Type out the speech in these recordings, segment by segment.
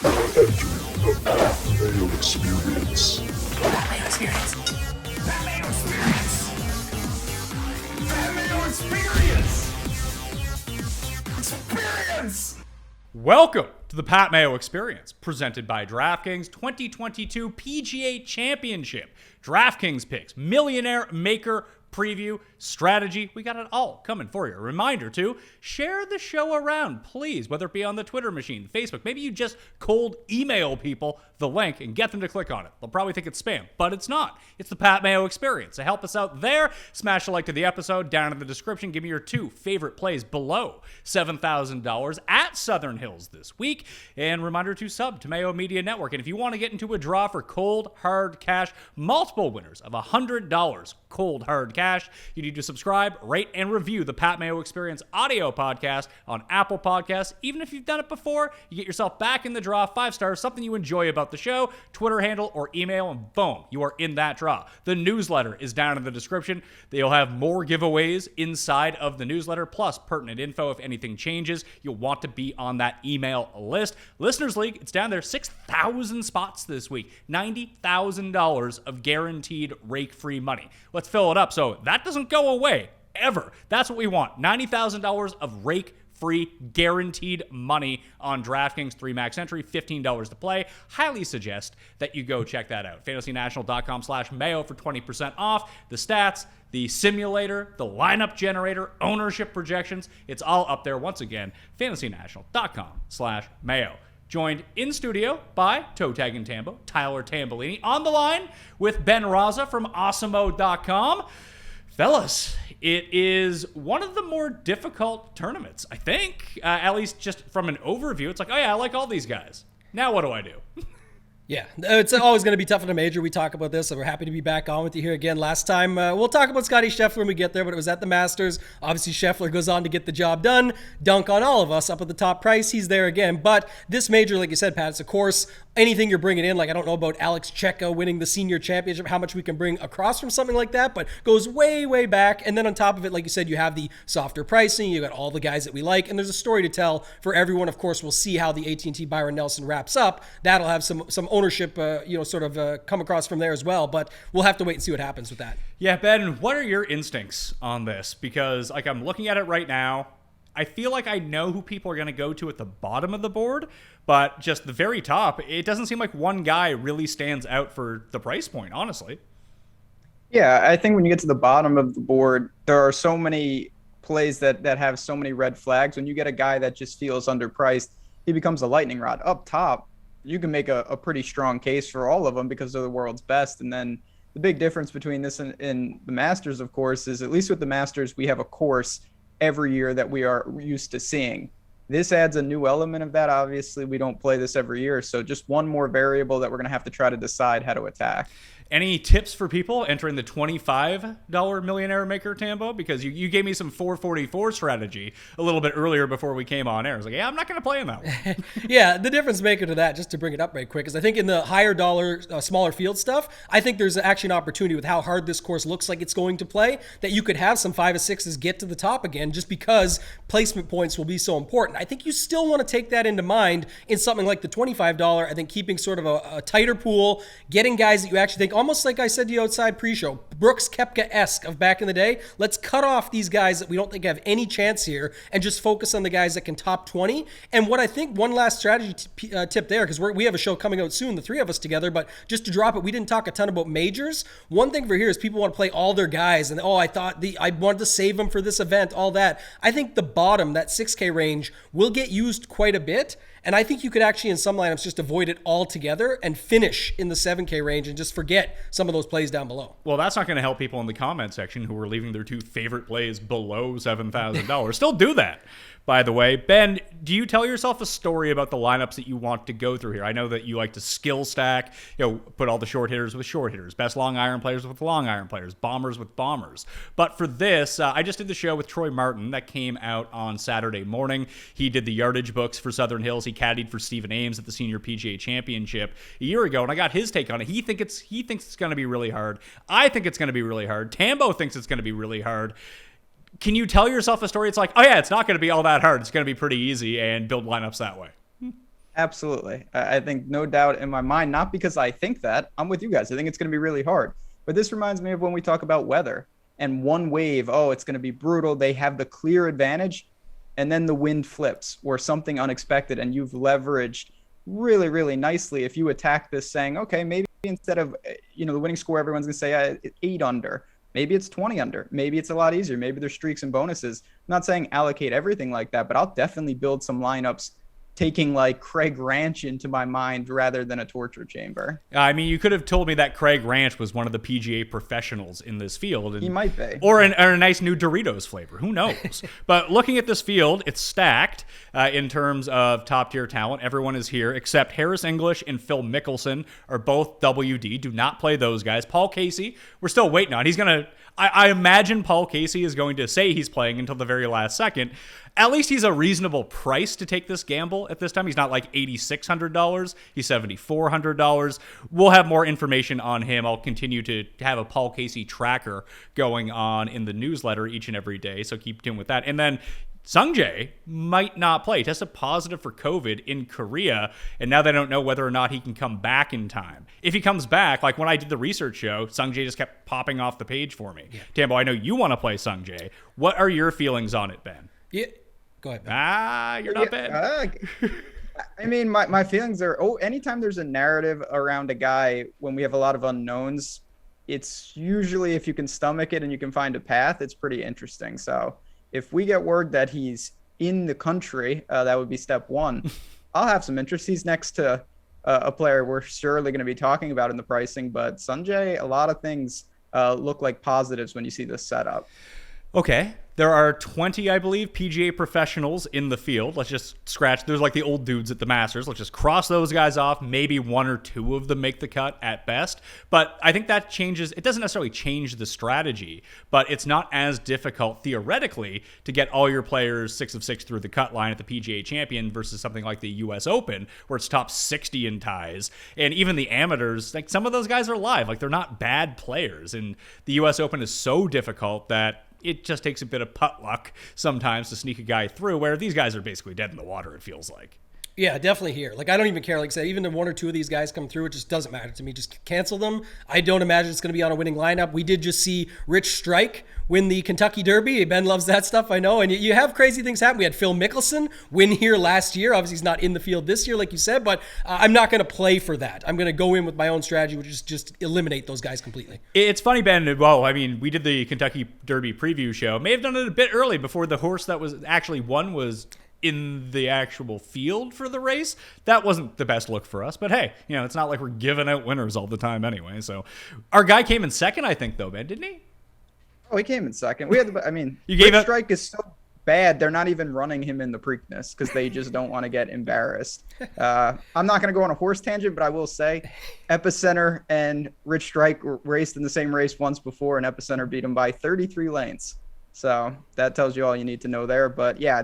Entering the Mayo Experience. Mayo Experience. Mayo Experience. Mayo Experience. Experience. Welcome to the Pat Mayo Experience, presented by DraftKings 2022 PGA Championship. DraftKings picks, Millionaire Maker preview, strategy. We got it all coming for you. A reminder to share the show around, please, whether it be on the Twitter machine, Facebook. Maybe you just cold email people the link and get them to click on it. They'll probably think it's spam, but it's not. It's the Pat Mayo Experience. To help us out there, smash a like to the episode down in the description. Give me your 2 favorite plays below $7,000 at Southern Hills this week. And reminder to sub to Mayo Media Network. And if you want to get into a draw for cold, hard cash, multiple winners of $100 cold, hard cash, you need to subscribe, rate, and review the Pat Mayo Experience audio podcast on Apple Podcasts. Even if you've done it before, you get yourself back in the draw, 5 stars, something you enjoy about the show, Twitter handle or email, and boom, you are in that draw. The newsletter is down in the description. They'll have more giveaways inside of the newsletter, plus pertinent info if anything changes. You'll want to be on that email list. Listeners League, it's down there, 6,000 spots this week, $90,000 of guaranteed rake-free money. Let's fill it up so that doesn't go away ever. That's what we want. $90,000 of rake-free guaranteed money on DraftKings, 3 max entry, $15 to play. Highly suggest that you go check that out. FantasyNational.com/Mayo for 20% off. The stats, the simulator, the lineup generator, ownership projections, it's all up there. Once again, FantasyNational.com/Mayo. Joined in studio by Toe Tagging Tambo, Tyler Tamboline. On the line with Ben Rasa from Awesemo.com. Fellas, it is one of the more difficult tournaments, I think, at least just from an overview. It's like, oh yeah, I like all these guys. Now what do I do? Yeah, it's always going to be tough in a major. We talk about this, so we're happy to be back on with you here again. Last time, we'll talk about Scotty Scheffler when we get there, but it was at the Masters. Obviously, Scheffler goes on to get the job done, dunk on all of us up at the top price. He's there again. But this major, like you said, Pat, it's a course. Anything you're bringing in, like I don't know about Alex Checo winning the senior championship, how much we can bring across from something like that, but goes way, way back. And then on top of it, like you said, you have the softer pricing. You got all the guys that we like, and there's a story to tell for everyone. Of course, we'll see how the AT&T Byron Nelson wraps up. That'll have some ownership, come across from there as well. But we'll have to wait and see what happens with that. Yeah, Ben, what are your instincts on this? Because like I'm looking at it right now, I feel like I know who people are going to go to at the bottom of the board, but just the very top, it doesn't seem like one guy really stands out for the price point, honestly. Yeah, I think when you get to the bottom of the board, there are so many plays that have so many red flags. When you get a guy that just feels underpriced, he becomes a lightning rod. Up top, you can make a pretty strong case for all of them because they're the world's best. And then the big difference between this and the Masters, of course, is at least with the Masters, we have a course every year that we are used to seeing. This adds a new element of that. Obviously, we don't play this every year, so just one more variable that we're going to have to try to decide how to attack. Any tips for people entering the $25 Millionaire Maker, Tambo? Because you gave me some 444 strategy a little bit earlier before we came on air. I was like, yeah, I'm not going to play in that one. Yeah, the difference maker to that, just to bring it up right quick, is I think in the higher dollar, smaller field stuff, I think there's actually an opportunity with how hard this course looks like it's going to play that you could have some 5 or 6s get to the top again just because placement points will be so important. I think you still want to take that into mind in something like the $25. I think keeping sort of a tighter pool, getting guys that you actually think, almost like I said to you outside pre-show, Brooks Koepka-esque of back in the day. Let's cut off these guys that we don't think have any chance here and just focus on the guys that can top 20. And what I think, one last strategy tip there, because we have a show coming out soon, the 3 of us together, but just to drop it, we didn't talk a ton about majors. One thing for here is people want to play all their guys, and I wanted to save them for this event, all that. I think the bottom, that 6K range, will get used quite a bit. And I think you could actually, in some lineups, just avoid it altogether and finish in the 7K range and just forget some of those plays down below. Well, that's not going to help people in the comment section who are leaving their 2 favorite plays below $7,000. Still do that, by the way. Ben, do you tell yourself a story about the lineups that you want to go through here? I know that you like to skill stack, put all the short hitters with short hitters, best long iron players with long iron players, bombers with bombers. But for this, I just did the show with Troy Martin that came out on Saturday morning. He did the yardage books for Southern Hills. He caddied for Stephen Ames at the Senior PGA Championship a year ago, and I got his take on it. He thinks it's going to be really hard. I think it's going to be really hard. Tambo thinks it's going to be really hard. Can you tell yourself a story? It's like, oh yeah, it's not going to be all that hard. It's going to be pretty easy, and build lineups that way. Absolutely. I think no doubt in my mind, not because I think that. I'm with you guys. I think it's going to be really hard. But this reminds me of when we talk about weather and one wave. Oh, it's going to be brutal. They have the clear advantage. And then the wind flips or something unexpected. And you've leveraged really, really nicely if you attack this saying, okay, maybe instead of, the winning score, everyone's going to say 8 under. Maybe it's 20 under. Maybe it's a lot easier. Maybe there's streaks and bonuses. I'm not saying allocate everything like that, but I'll definitely build some lineups taking like Craig Ranch into my mind rather than a torture chamber. I mean, you could have told me that Craig Ranch was one of the PGA professionals in this field. And, he might be. Or a nice new Doritos flavor. Who knows? But looking at this field, it's stacked in terms of top-tier talent. Everyone is here except Harris English and Phil Mickelson are both WD. Do not play those guys. Paul Casey, we're still waiting on. He's going to... I imagine Paul Casey is going to say he's playing until the very last second. At least he's a reasonable price to take this gamble at this time. He's not like $8,600. He's $7,400. We'll have more information on him. I'll continue to have a Paul Casey tracker going on in the newsletter each and every day, so keep tuned with that. And then Sungjae might not play. He tested positive for COVID in Korea, and now they don't know whether or not he can come back in time. If he comes back, like when I did the research show, Sungjae just kept popping off the page for me. Yeah. Tambo, I know you want to play Sungjae. What are your feelings on it, Ben? Yeah, go ahead, Ben. You're not Ben. I mean, my feelings are, anytime there's a narrative around a guy when we have a lot of unknowns, it's usually if you can stomach it and you can find a path, it's pretty interesting. So if we get word that he's in the country, that would be step one. I'll have some interest. He's next to a player we're surely going to be talking about in the pricing, but Sungjae, a lot of things look like positives when you see this setup. Okay. There are 20, I believe, PGA professionals in the field. Let's just scratch. There's like the old dudes at the Masters. Let's just cross those guys off. Maybe 1 or 2 of them make the cut at best. But I think that changes. It doesn't necessarily change the strategy, but it's not as difficult theoretically to get all your players 6 of 6 through the cut line at the PGA Champion versus something like the US Open, where it's top 60 in ties. And even the amateurs, like some of those guys are live. Like they're not bad players. And the US Open is so difficult that it just takes a bit of putt luck sometimes to sneak a guy through, where these guys are basically dead in the water, it feels like. Yeah, definitely here. Like, I don't even care. Like I said, even if 1 or 2 of these guys come through, it just doesn't matter to me. Just cancel them. I don't imagine it's going to be on a winning lineup. We did just see Rich Strike win the Kentucky Derby. Ben loves that stuff, I know. And you have crazy things happen. We had Phil Mickelson win here last year. Obviously, he's not in the field this year, like you said, but I'm not going to play for that. I'm going to go in with my own strategy, which is just eliminate those guys completely. It's funny, Ben. Well, I mean, we did the Kentucky Derby preview show. May have done it a bit early before the horse that was actually won was in the actual field for the race. That wasn't the best look for us, but hey, it's not like we're giving out winners all the time anyway. So our guy came in second, I think, though, Ben, didn't he? Oh, he came in second. We had you gave Rich Strike is so bad, they're not even running him in the Preakness because they just don't want to get embarrassed. I'm not going to go on a horse tangent, but I will say Epicenter and Rich Strike raced in the same race once before, and Epicenter beat him by 33 lanes. So that tells you all you need to know there. But yeah,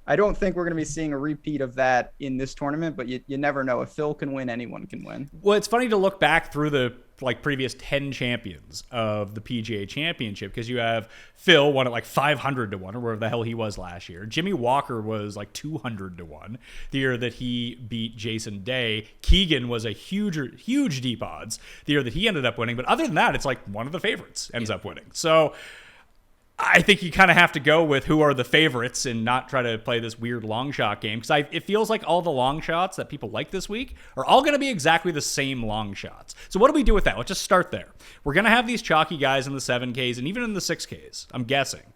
I don't think we're going to be seeing a repeat of that in this tournament, but you never know. If Phil can win, anyone can win. Well, it's funny to look back through the previous 10 champions of the PGA Championship, because you have Phil won at like 500 to 1 or wherever the hell he was last year. Jimmy Walker was like 200 to 1 the year that he beat Jason Day. Keegan was a huge deep odds the year that he ended up winning. But other than that, it's like one of the favorites ends up winning. So I think you kind of have to go with who are the favorites and not try to play this weird long shot game, because it feels like all the long shots that people like this week are all going to be exactly the same long shots. So what do we do with that? Let's just start there. We're going to have these chalky guys in the 7Ks and even in the 6Ks, I'm guessing.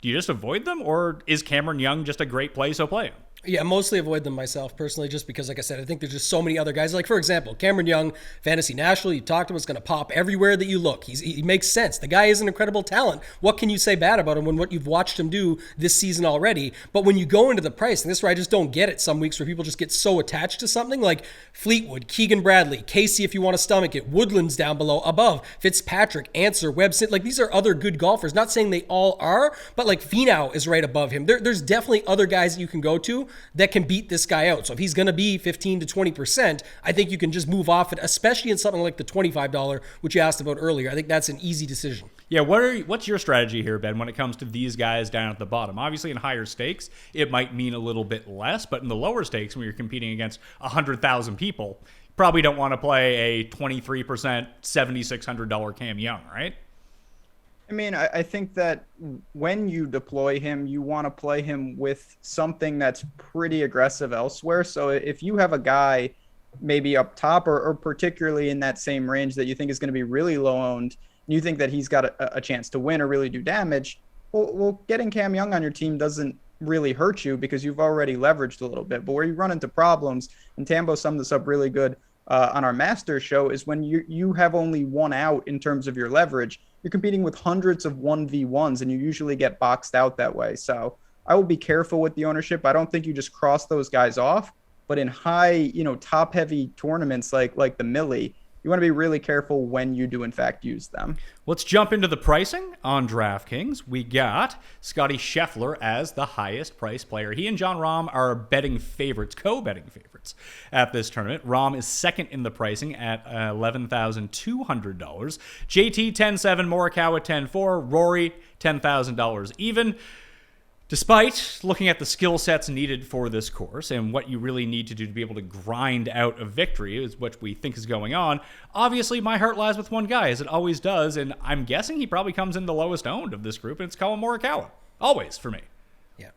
Do you just avoid them, or is Cameron Young just a great play, so play him? Yeah, mostly avoid them myself personally, just because, like I said, I think there's just so many other guys. Like, for example, Cameron Young, Fantasy National, you talked to him, it's going to pop everywhere that you look. He makes sense. The guy is an incredible talent. What can you say bad about him when what you've watched him do this season already? But when you go into the price, and this is where I just don't get it some weeks, where people just get so attached to something like Fleetwood, Keegan Bradley, Casey if you want to stomach it, Woodland's down below, above, Fitzpatrick, Answer, Webster. Like, these are other good golfers. Not saying they all are, but like Finau is right above him. There's definitely other guys that you can go to that can beat this guy out. So if he's going to be 15 to 20%, I think you can just move off it, especially in something like the $25, which you asked about earlier. I think that's an easy decision. Yeah, what's your strategy here, Ben, when it comes to these guys down at the bottom? Obviously, in higher stakes, it might mean a little bit less, but in the lower stakes, when you're competing against 100,000 people, you probably don't want to play a 23% $7,600 Cam Young, right? I mean, I think that when you deploy him, you want to play him with something that's pretty aggressive elsewhere. So if you have a guy maybe up top or particularly in that same range that you think is going to be really low owned, you think that he's got a chance to win or really do damage, well, getting Cam Young on your team doesn't really hurt you because you've already leveraged a little bit. But where you run into problems, and Tambo summed this up really good on our Masters show, is when you have only one out in terms of your leverage. You're competing with hundreds of 1v1s, and you usually get boxed out that way. So I will be careful with the ownership. I don't think you just cross those guys off, but in high, top-heavy tournaments like the Millie, you want to be really careful when you do, in fact, use them. Let's jump into the pricing on DraftKings. We got Scotty Scheffler as the highest priced player. He and Jon Rahm are betting favorites, co-betting favorites at this tournament. Rahm is second in the pricing at $11,200. JT 10-7, Morikawa 10-4, Rory $10,000 even. Despite looking at the skill sets needed for this course and what you really need to do to be able to grind out a victory is what we think is going on, obviously my heart lies with one guy, as it always does, and I'm guessing he probably comes in the lowest owned of this group, and it's Collin Morikawa. Always for me. Yeah.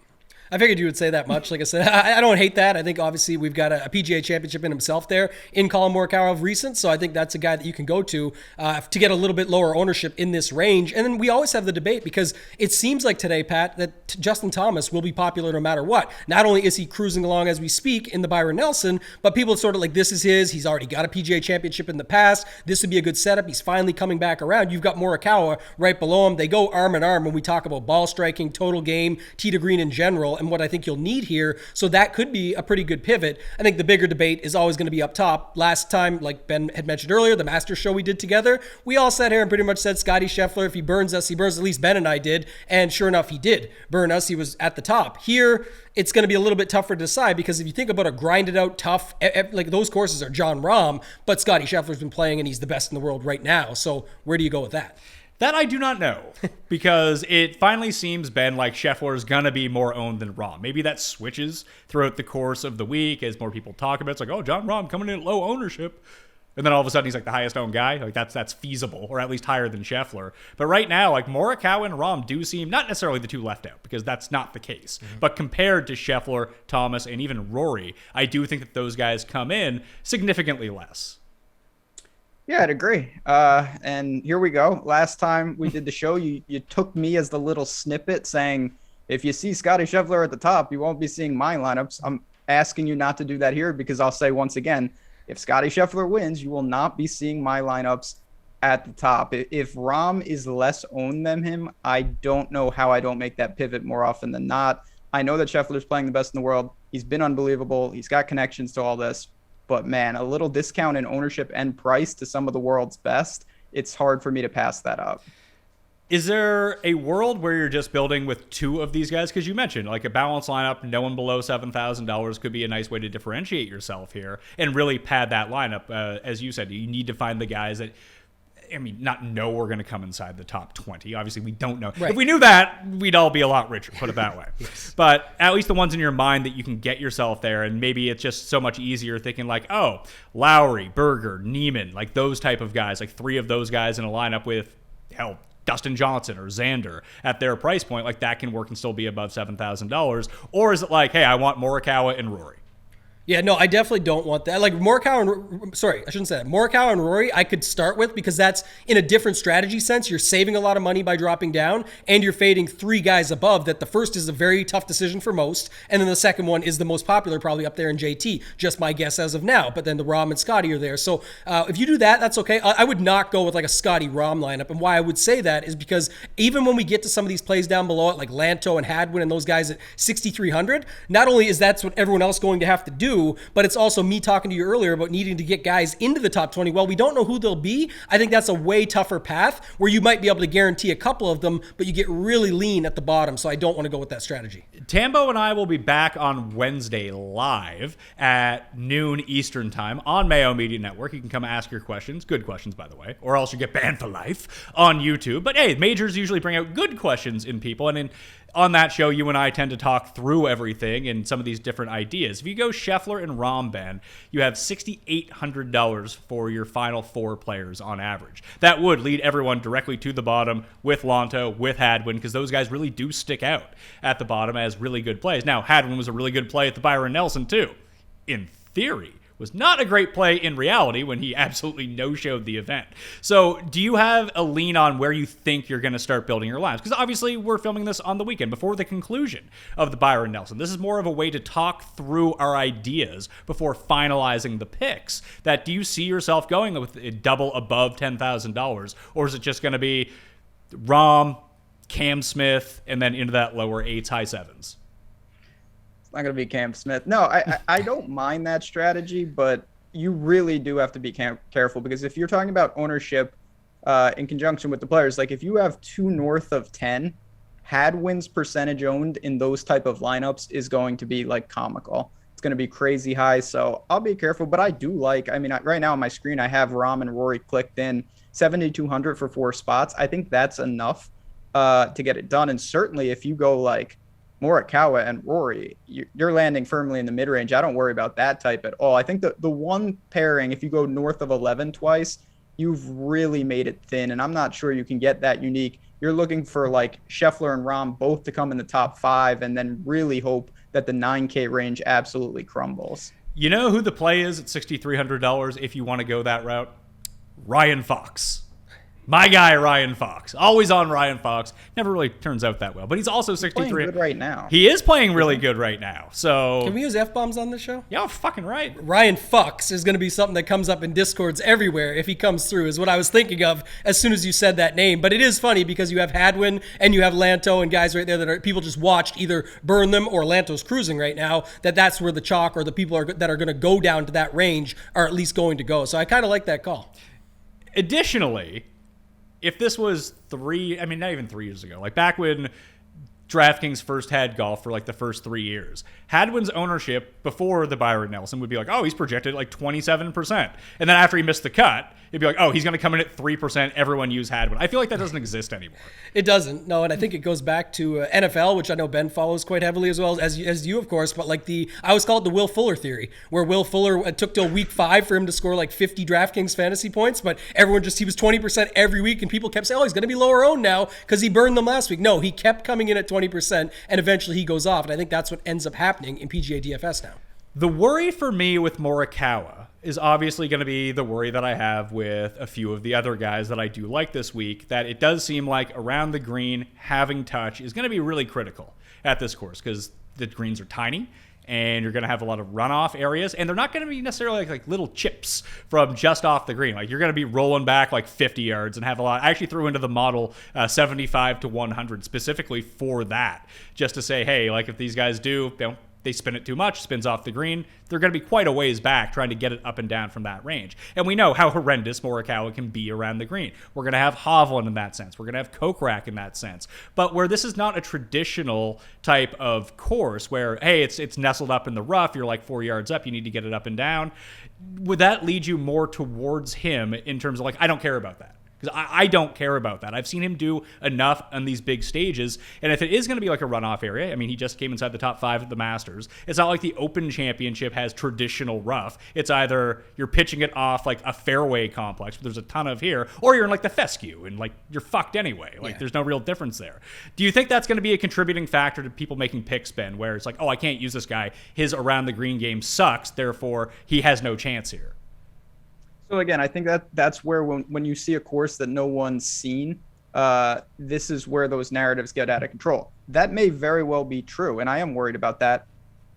I figured you would say that much. Like I said, I don't hate that. I think obviously we've got a PGA Championship in himself there in Collin Morikawa of recent, so I think that's a guy that you can go to get a little bit lower ownership in this range. And then we always have the debate because it seems like today, Pat, that Justin Thomas will be popular no matter what. Not only is he cruising along as we speak in the Byron Nelson, but people are sort of like, this is his. He's already got a PGA Championship in the past. This would be a good setup. He's finally coming back around. You've got Morikawa right below him. They go arm in arm when we talk about ball striking, total game, tee to green in general, and what I think you'll need here. So that could be a pretty good pivot. I think the bigger debate is always going to be up top. Last time, like Ben had mentioned earlier, the Masters show we did together, we all sat here and pretty much said Scotty Scheffler, if he burns us, he burns, at least Ben and I did. And sure enough, he did burn us. He was at the top. Here, it's going to be a little bit tougher to decide because if you think about a grinded out tough, like those courses are Jon Rahm, but Scotty Scheffler's been playing and he's the best in the world right now. So where do you go with that? That I do not know, because it finally seems, Ben, like Scheffler is going to be more owned than Rahm. Maybe that switches throughout the course of the week as more people talk about it. It's like, oh, Jon Rahm coming in at low ownership. And then all of a sudden he's like the highest owned guy. Like that's feasible, or at least higher than Scheffler. But right now, like Morikawa and Rahm do seem not necessarily the two left out, because that's not the case. Mm-hmm. But compared to Scheffler, Thomas, and even Rory, I do think that those guys come in significantly less. Yeah, I'd agree. And here we go. Last time we did the show, you took me as the little snippet saying, if you see Scotty Scheffler at the top, you won't be seeing my lineups. I'm asking you not to do that here because I'll say once again, if Scotty Scheffler wins, you will not be seeing my lineups at the top. If Rahm is less owned than him, I don't know how I don't make that pivot more often than not. I know that Scheffler's playing the best in the world. He's been unbelievable. He's got connections to all this. But man, a little discount in ownership and price to some of the world's best, it's hard for me to pass that up. Is there a world where you're just building with two of these guys? Because you mentioned like a balanced lineup, no one below $7,000 could be a nice way to differentiate yourself here and really pad that lineup. As you said, you need to find the guys that, I mean, not know we're going to come inside the top 20. Obviously, we don't know. Right. If we knew that, we'd all be a lot richer, put it that way. Yes. But at least the ones in your mind that you can get yourself there, and maybe it's just so much easier thinking like, oh, Lowry, Berger, Neiman, like those type of guys, like three of those guys in a lineup with, hell, Dustin Johnson or Xander at their price point, like that can work and still be above $7,000. Or is it like, hey, I want Morikawa and Rory? Yeah, no, I definitely don't want that. Like I shouldn't say that. Morikawa and Rory, I could start with because that's in a different strategy sense. You're saving a lot of money by dropping down, and you're fading three guys above that the first is a very tough decision for most, and then the second one is the most popular, probably up there in JT. Just my guess as of now, but then the Rahm and Scotty are there. So if you do that, that's okay. I would not go with like a Scotty Rahm lineup, and why I would say that is because even when we get to some of these plays down below it, like Lanto and Hadwin and those guys at 6,300, not only is that's what everyone else going to have to do, do, but it's also me talking to you earlier about needing to get guys into the top 20. Well, we don't know who they'll be. I think that's a way tougher path where you might be able to guarantee a couple of them, but you get really lean at the bottom. So I don't want to go with that strategy. Tambo and I will be back on Wednesday live at noon Eastern time on Mayo Media Network. You can come ask your questions, good questions, by the way, or else you get banned for life on YouTube. But hey, majors usually bring out good questions in people, and on that show, you and I tend to talk through everything and some of these different ideas. If you go Scheffler and Rahm, Ben, you have $6,800 for your final 4 players on average. That would lead everyone directly to the bottom with Lanto, with Hadwin, because those guys really do stick out at the bottom as really good plays. Now, Hadwin was a really good play at the Byron Nelson, too. In theory, was not a great play in reality when he absolutely no-showed the event. So do you have a lean on where you think you're going to start building your lines? Because obviously we're filming this on the weekend before the conclusion of the Byron Nelson. This is more of a way to talk through our ideas before finalizing the picks. That do you see yourself going with a double above $10,000? Or is it just going to be Rahm, Cam Smith, and then into that lower 8s, high 7s? It's not going to be Cam Smith. No, I don't mind that strategy, but you really do have to be careful, because if you're talking about ownership in conjunction with the players, like if you have 2 north of 10, Hadwin's percentage owned in those type of lineups is going to be like comical. It's going to be crazy high. So I'll be careful, but I do like, right now on my screen, I have Rahm and Rory clicked in 7,200 for 4 spots. I think that's enough to get it done. And certainly if you go like Morikawa and Rory, you're landing firmly in the mid-range. I don't worry about that type at all. I think the one pairing, if you go north of 11 twice, you've really made it thin, and I'm not sure you can get that unique. You're looking for like Scheffler and Rahm both to come in the top 5 and then really hope that the 9K range absolutely crumbles. You know who the play is at $6,300 if you want to go that route? Ryan Fox. My guy, Ryan Fox. Always on Ryan Fox. Never really turns out that well. But he's also 63. Playing good right now. He is playing really good right now. So Can we use F-bombs on this show? Yeah, fucking right. Ryan Fox is going to be something that comes up in Discords everywhere if he comes through, is what I was thinking of as soon as you said that name. But it is funny because you have Hadwin and you have Lanto and guys right there that people just watched either burn them or Lanto's cruising right now, that's where the chalk or the people that are going to go down to that range are at least going to go. So I kind of like that call. Additionally, if this was not even 3 years ago, like back when DraftKings first had golf for like the first 3 years, Hadwin's ownership before the Byron Nelson would be like, oh, he's projected like 27%. And then after he missed the cut, it'd be like, oh, he's going to come in at 3%. Everyone use Hadwin. I feel like that doesn't exist anymore. It doesn't. No, and I think it goes back to NFL, which I know Ben follows quite heavily as well as you, of course. But like I always call it the Will Fuller theory, where Will Fuller took till week 5 for him to score like 50 DraftKings fantasy points, but everyone he was 20% every week, and people kept saying, oh, he's going to be lower owned now because he burned them last week. No, he kept coming in at 20%, and eventually he goes off. And I think that's what ends up happening in PGA DFS now. The worry for me with Morikawa is obviously going to be the worry that I have with a few of the other guys that I do like this week, that it does seem like around the green, having touch is going to be really critical at this course because the greens are tiny and you're going to have a lot of runoff areas, and they're not going to be necessarily like little chips from just off the green. Like you're going to be rolling back like 50 yards and have a lot. I actually threw into the model 75 to 100 specifically for that, just to say, hey, like if these guys do, they spin it too much, spins off the green, they're going to be quite a ways back trying to get it up and down from that range. And we know how horrendous Morikawa can be around the green. We're going to have Hovland in that sense. We're going to have Kokrak in that sense. But where this is not a traditional type of course where, hey, it's nestled up in the rough, you're like 4 yards up, you need to get it up and down, would that lead you more towards him in terms of like, I don't care about that? Because I don't care about that. I've seen him do enough on these big stages. And if it is going to be like a runoff area, I mean, he just came inside the top 5 at the Masters. It's not like the Open Championship has traditional rough. It's either you're pitching it off like a fairway complex, but there's a ton of here, or you're in like the fescue and like you're fucked anyway. Like there's no real difference there. Do you think that's going to be a contributing factor to people making picks, Ben, where it's like, oh, I can't use this guy. His around the green game sucks. Therefore, he has no chance here. So again, I think that's where when you see a course that no one's seen, this is where those narratives get out of control. That may very well be true, and I am worried about that,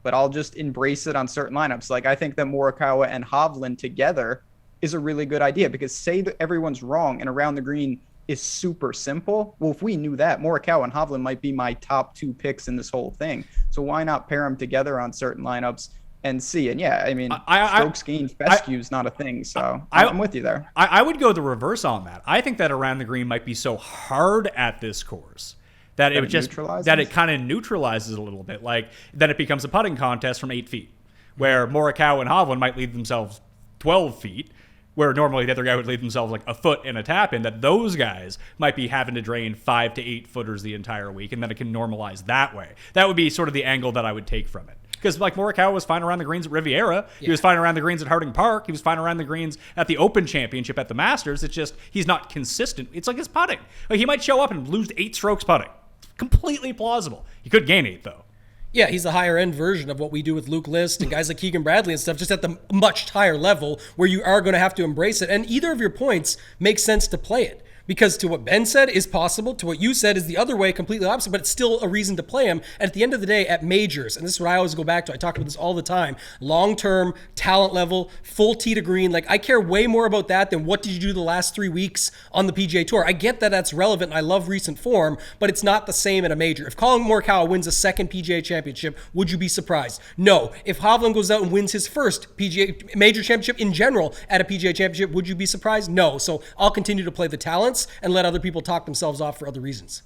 but I'll just embrace it on certain lineups. Like I think that Morikawa and Hovland together is a really good idea, because say that everyone's wrong and around the green is super simple. Well, if we knew that, Morikawa and Hovland might be my top 2 picks in this whole thing. So why not pair them together on certain lineups? and see. And yeah, I mean, I strokes gained fescue is not a thing. So I'm with you there. I would go the reverse on that. I think that around the green might be so hard at this course that it just neutralizes? that it kind of neutralizes a little bit. Like then it becomes a putting contest from 8 feet, where Morikawa and Hovland might lead themselves 12 feet, where normally the other guy would leave themselves like a foot and a tap in, that those guys might be having to drain 5 to 8 footers the entire week, and then it can normalize that way. That would be sort of the angle that I would take from it. Because like Morikawa was fine around the greens at Riviera. Yeah. He was fine around the greens at Harding Park. He was fine around the greens at the Open Championship at the Masters. It's just he's not consistent. It's like his putting. Like he might show up and lose 8 strokes putting. It's completely plausible. He could gain 8 though. Yeah, he's the higher end version of what we do with Luke List and guys like Keegan Bradley and stuff, just at the much higher level where you are going to have to embrace it. And either of your points makes sense to play it. Because to what Ben said is possible, to what you said is the other way, completely opposite, but it's still a reason to play him. And at the end of the day, at majors, and this is what I always go back to, I talk about this all the time, long-term, talent level, full tee to green. Like, I care way more about that than what did you do the last 3 weeks on the PGA Tour. I get that that's relevant, and I love recent form, but it's not the same at a major. If Colin Morikawa wins a second PGA Championship, would you be surprised? No. If Hovland goes out and wins his first PGA Major Championship in general at a PGA Championship, would you be surprised? No. So I'll continue to play the talents and let other people talk themselves off for other reasons.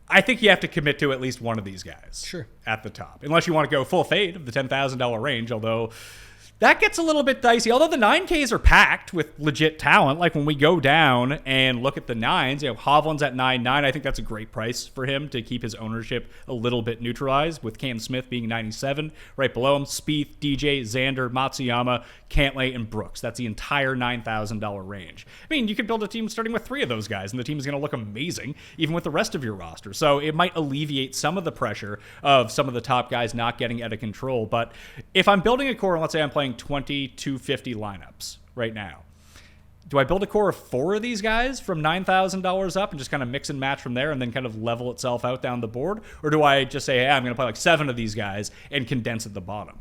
I think you have to commit to at least one of these guys. Sure. At the top. Unless you want to go full fade of the $10,000 range, although that gets a little bit dicey. Although the 9Ks are packed with legit talent. Like when we go down and look at the 9s, you know, Hovland's at 9.9. I think that's a great price for him to keep his ownership a little bit neutralized, with Cam Smith being 97. Right below him, Spieth, DJ, Xander, Matsuyama, Cantlay, and Brooks. That's the entire $9,000 range. I mean, you could build a team starting with 3 of those guys, and the team is going to look amazing, even with the rest of your roster. So it might alleviate some of the pressure of some of the top guys not getting out of control. But if I'm building a core, and let's say I'm playing 20 250 lineups right now, do I build a core of 4 of these guys from $9,000 up and just kind of mix and match from there and then kind of level itself out down the board? Or do I just say, hey, I'm going to play like 7 of these guys and condense at the bottom?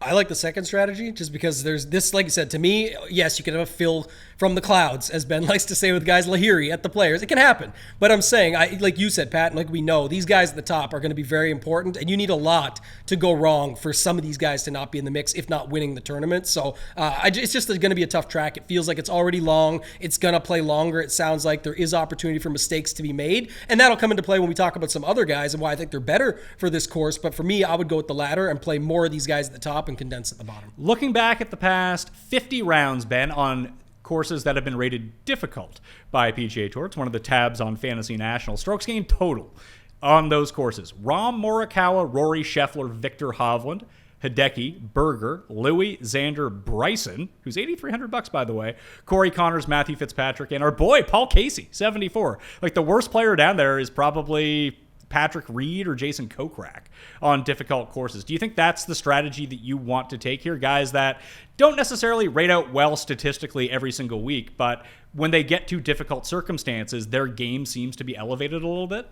I like the second strategy just because there's this, like you said, to me, yes, you can have a fill from the clouds, as Ben likes to say with guys Lahiri at the players. It can happen. But I'm saying, like you said, Pat, and like we know, these guys at the top are going to be very important, and you need a lot to go wrong for some of these guys to not be in the mix, if not winning the tournament. So it's just going to be a tough track. It feels like it's already long. It's going to play longer. It sounds like there is opportunity for mistakes to be made, and that'll come into play when we talk about some other guys and why I think they're better for this course. But for me, I would go with the latter and play more of these guys at the top and condense at the bottom. Looking back at the past 50 rounds, Ben, on courses that have been rated difficult by PGA Tour, it's one of the tabs on Fantasy National. Strokes gained total on those courses: Rahm, Morikawa, Rory, Scheffler, Victor Hovland, Hideki, Berger, Louis, Xander, Bryson, who's $8,300 by the way, Corey Connors, Matthew Fitzpatrick, and our boy Paul Casey, 74. Like the worst player down there is probably Patrick Reed or Jason Kokrak on difficult courses. Do you think that's the strategy that you want to take here? Guys that don't necessarily rate out well statistically every single week, but when they get to difficult circumstances, their game seems to be elevated a little bit?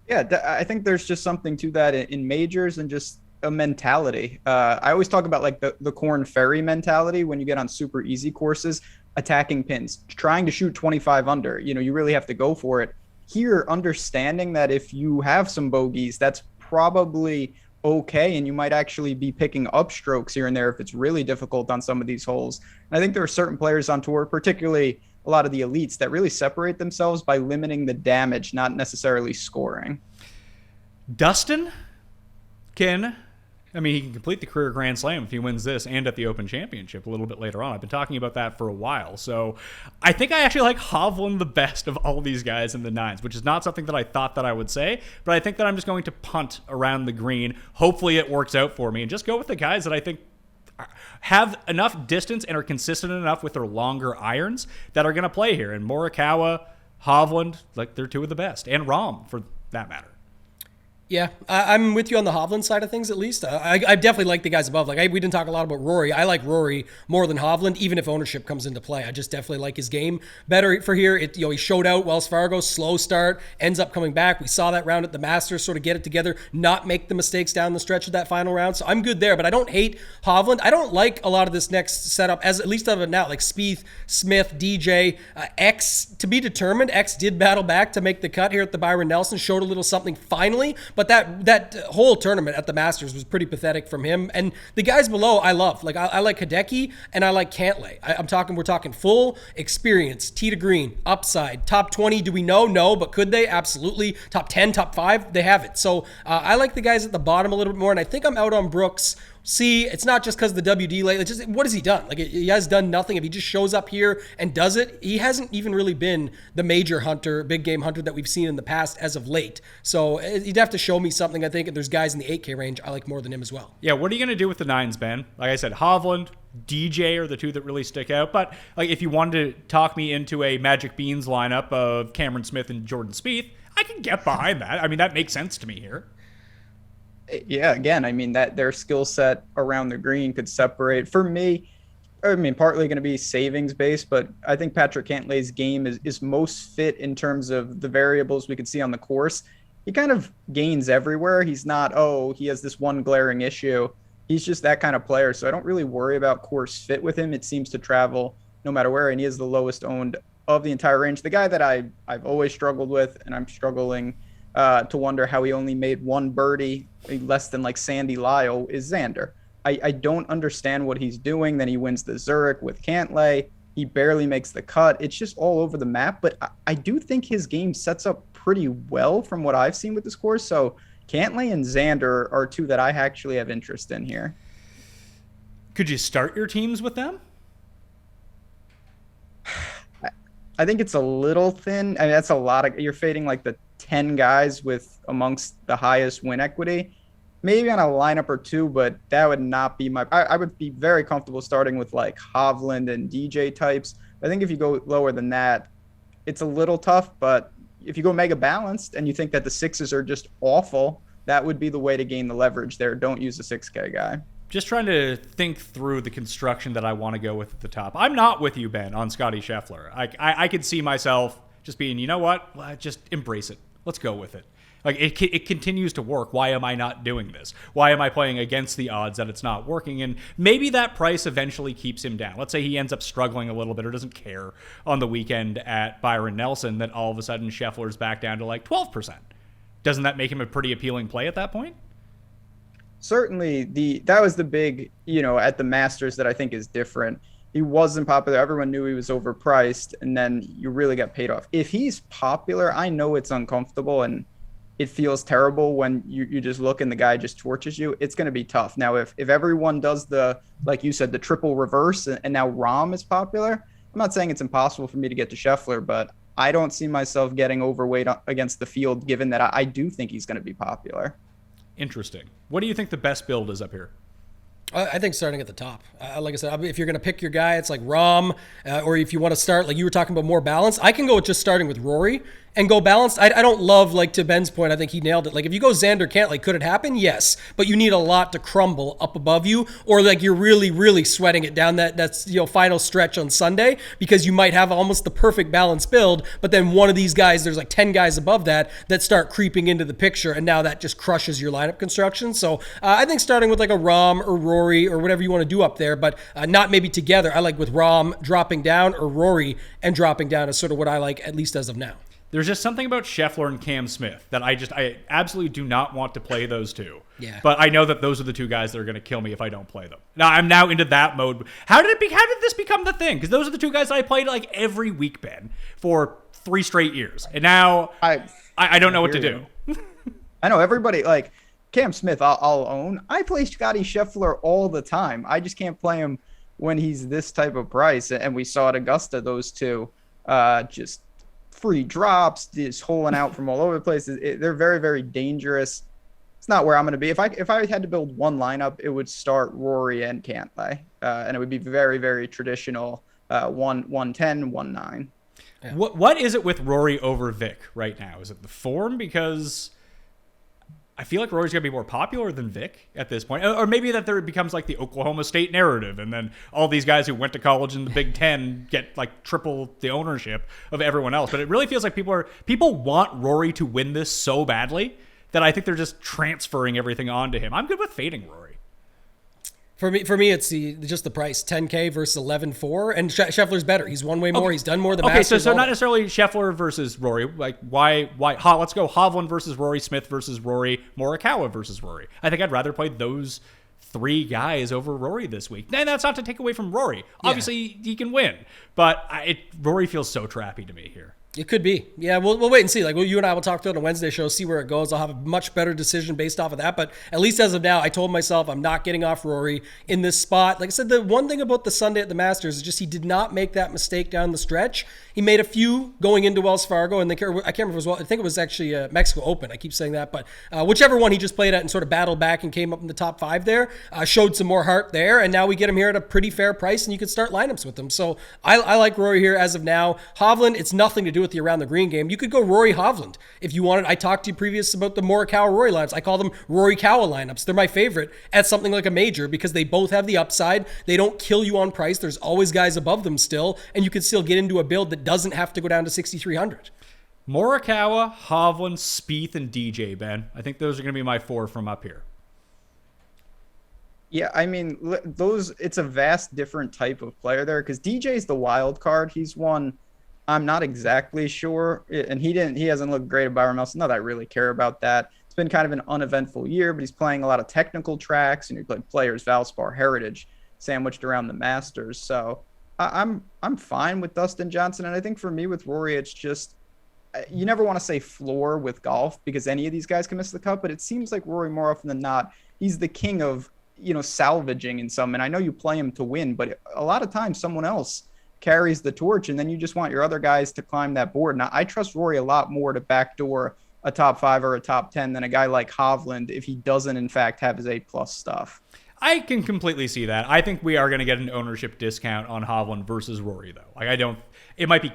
Yeah, I think there's just something to that in majors and just a mentality. I always talk about like the Corn Ferry mentality when you get on super easy courses, attacking pins, trying to shoot 25 under. You know, you really have to go for it. Here, understanding that if you have some bogeys, that's probably okay, and you might actually be picking up strokes here and there if it's really difficult on some of these holes. And I think there are certain players on tour, particularly a lot of the elites, that really separate themselves by limiting the damage, not necessarily scoring. Dustin he can complete the career Grand Slam if he wins this and at the Open Championship a little bit later on. I've been talking about that for a while. So I think I actually like Hovland the best of all these guys in the 9s, which is not something that I thought that I would say, but I think that I'm just going to punt around the green. Hopefully it works out for me and just go with the guys that I think have enough distance and are consistent enough with their longer irons that are going to play here. And Morikawa, Hovland, like they're 2 of the best, and Rahm for that matter. Yeah, I'm with you on the Hovland side of things, at least. I definitely like the guys above. Like we didn't talk a lot about Rory. I like Rory more than Hovland, even if ownership comes into play. I just definitely like his game better for here. He showed out Wells Fargo, slow start, ends up coming back. We saw that round at the Masters, sort of get it together, not make the mistakes down the stretch of that final round. So I'm good there, but I don't hate Hovland. I don't like a lot of this next setup, as at least of it now, like Spieth, Smith, DJ, X to be determined. X did battle back to make the cut here at the Byron Nelson, showed a little something finally, but But that whole tournament at the Masters was pretty pathetic from him. And the guys below, I love. Like I like Hideki and I like Cantlay. We're talking full experience, tee to green, upside, top 20. Do we know? No, but could they? Absolutely. Top 10, top 5, they have it. So I like the guys at the bottom a little bit more. And I think I'm out on Brooks. See, it's not just because of the WD lately. It's just, what has he done? Like, he has done nothing. If he just shows up here and does it, he hasn't even really been the major hunter, big game hunter that we've seen in the past as of late. So he'd have to show me something, I think. And there's guys in the 8K range I like more than him as well. Yeah, what are you going to do with the 9s, Ben? Like I said, Hovland, DJ are the two that really stick out. But like, if you wanted to talk me into a Magic Beans lineup of Cameron Smith and Jordan Spieth, I can get behind that. I mean, that makes sense to me here. Yeah, again, I mean, that their skill set around the green could separate. For me, I mean, partly going to be savings based, but I think Patrick Cantlay's game is most fit in terms of the variables we could see on the course. He kind of gains everywhere. He's not, he has this one glaring issue. He's just that kind of player. So I don't really worry about course fit with him. It seems to travel no matter where, and he is the lowest owned of the entire range. The guy that I've always struggled with, and I'm struggling to wonder how he only made one birdie less than like Sandy Lyle, is Xander. I don't understand what he's doing. Then he wins the Zurich with Cantlay. He barely makes the cut. It's just all over the map. But I do think his game sets up pretty well from what I've seen with this course. So Cantlay and Xander are two that I actually have interest in here. Could you start your teams with them? I think it's a little thin. I mean, that's a lot of, you're fading like the 10 guys with amongst the highest win equity. Maybe on a lineup or two, but that would not be I would be very comfortable starting with like Hovland and DJ types. I think if you go lower than that, it's a little tough, but if you go mega balanced and you think that the 6s are just awful, that would be the way to gain the leverage there. Don't use a 6K guy. Just trying to think through the construction that I want to go with at the top. I'm not with you, Ben, on Scotty Scheffler. I could see myself just being, you know what? Just embrace it. Let's go with it. Like, it continues to work. Why am I not doing this? Why am I playing against the odds that it's not working? And maybe that price eventually keeps him down. Let's say he ends up struggling a little bit or doesn't care on the weekend at Byron Nelson, that all of a sudden Scheffler's back down to like 12%. Doesn't that make him a pretty appealing play at that point? Certainly, that was the big, at the Masters that I think is different. He wasn't popular. Everyone knew he was overpriced, and then you really got paid off. If he's popular, I know it's uncomfortable and it feels terrible when you just look and the guy just torches you. It's going to be tough. Now, if everyone does like you said, the triple reverse, and now Rahm is popular, I'm not saying it's impossible for me to get to Scheffler, but I don't see myself getting overweight against the field, given that I do think he's going to be popular. Interesting. What do you think the best build is up here? I think starting at the top. Like I said, if you're going to pick your guy, it's like Rahm, or if you want to start, like you were talking about, more balance, I can go with just starting with Rory and go balanced. I don't love, like to Ben's point, I think he nailed it. Like if you go Xander Cantlay, could it happen? Yes, but you need a lot to crumble up above you, or like you're really, really sweating it down that's final stretch on Sunday, because you might have almost the perfect balanced build, but then one of these guys, there's like 10 guys above that start creeping into the picture, and now that just crushes your lineup construction. So I think starting with like a Rahm or Rory or whatever you want to do up there, but not maybe together. I like with Rahm dropping down or Rory and dropping down is sort of what I like, at least as of now. There's just something about Scheffler and Cam Smith that I absolutely do not want to play those two. Yeah. But I know that those are the two guys that are going to kill me if I don't play them. Now I'm now into that mode. How did this become the thing? Because those are the two guys that I played like every week, Ben, for 3 straight years, and now I don't know what to do. I know everybody like Cam Smith. I'll own. I play Scotty Scheffler all the time. I just can't play him when he's this type of price. And we saw at Augusta those two just free drops, just holing out from all over the place. They're very, very dangerous. It's not where I'm going to be. If I had to build one lineup, it would start Rory and Cantlay, and it would be very, very traditional 110, 1-9. Yeah. What is it with Rory over Vic right now? Is it the form? Because I feel like Rory's going to be more popular than Vic at this point. Or maybe that there becomes like the Oklahoma State narrative, and then all these guys who went to college in the Big Ten get like triple the ownership of everyone else. But it really feels like people want Rory to win this so badly that I think they're just transferring everything onto him. I'm good with fading Rory. For me, it's just the price, 10K versus 11.4, and Scheffler's better. He's won way more. Okay. He's done more. The Okay, Masters. so not necessarily Scheffler versus Rory. Like why? Let's go Hovland versus Rory, Smith versus Rory, Morikawa versus Rory. I think I'd rather play those 3 guys over Rory this week. And that's not to take away from Rory. Obviously, he can win, but Rory feels so trappy to me here. It could be. Yeah, we'll wait and see. Like, you and I will talk to it on a Wednesday show, see where it goes. I'll have a much better decision based off of that. But at least as of now, I told myself I'm not getting off Rory in this spot. Like I said, the one thing about the Sunday at the Masters is just he did not make that mistake down the stretch. He made a few going into Wells Fargo, and I can't remember if it was, I think it was actually Mexico Open. I keep saying that. But whichever one he just played at and sort of battled back and came up in the top 5 there, showed some more heart there. And now we get him here at a pretty fair price, and you can start lineups with him. So I like Rory here as of now. Hovland, it's nothing to do with the around the green game. You could go Rory Hovland if you wanted. I talked to you previous about the Morikawa Rory lineups. I call them Rory Kawa lineups. They're my favorite at something like a major because they both have the upside. They don't kill you on price. There's always guys above them still, and you can still get into a build that doesn't have to go down to 6,300. Morikawa, Hovland, Spieth, and DJ, Ben. I think those are going to be my 4 from up here. Yeah, I mean, it's a vast different type of player there because DJ's the wild card. He's one I'm not exactly sure, and he hasn't looked great at Byron Nelson. Not that I really care about that. It's been kind of an uneventful year, but he's playing a lot of technical tracks, and you're playing Players, Valspar, Heritage, sandwiched around the Masters. So I'm fine with Dustin Johnson, and I think for me with Rory, it's just you never want to say floor with golf because any of these guys can miss the cut, but it seems like Rory more often than not, he's the king of salvaging in some. And I know you play him to win, but a lot of times someone else carries the torch, and then you just want your other guys to climb that board. Now, I trust Rory a lot more to backdoor a top 5 or a top 10 than a guy like Hovland if he doesn't, in fact, have his A+ stuff. I can completely see that. I think we are going to get an ownership discount on Hovland versus Rory, though. Like, I don't. It might be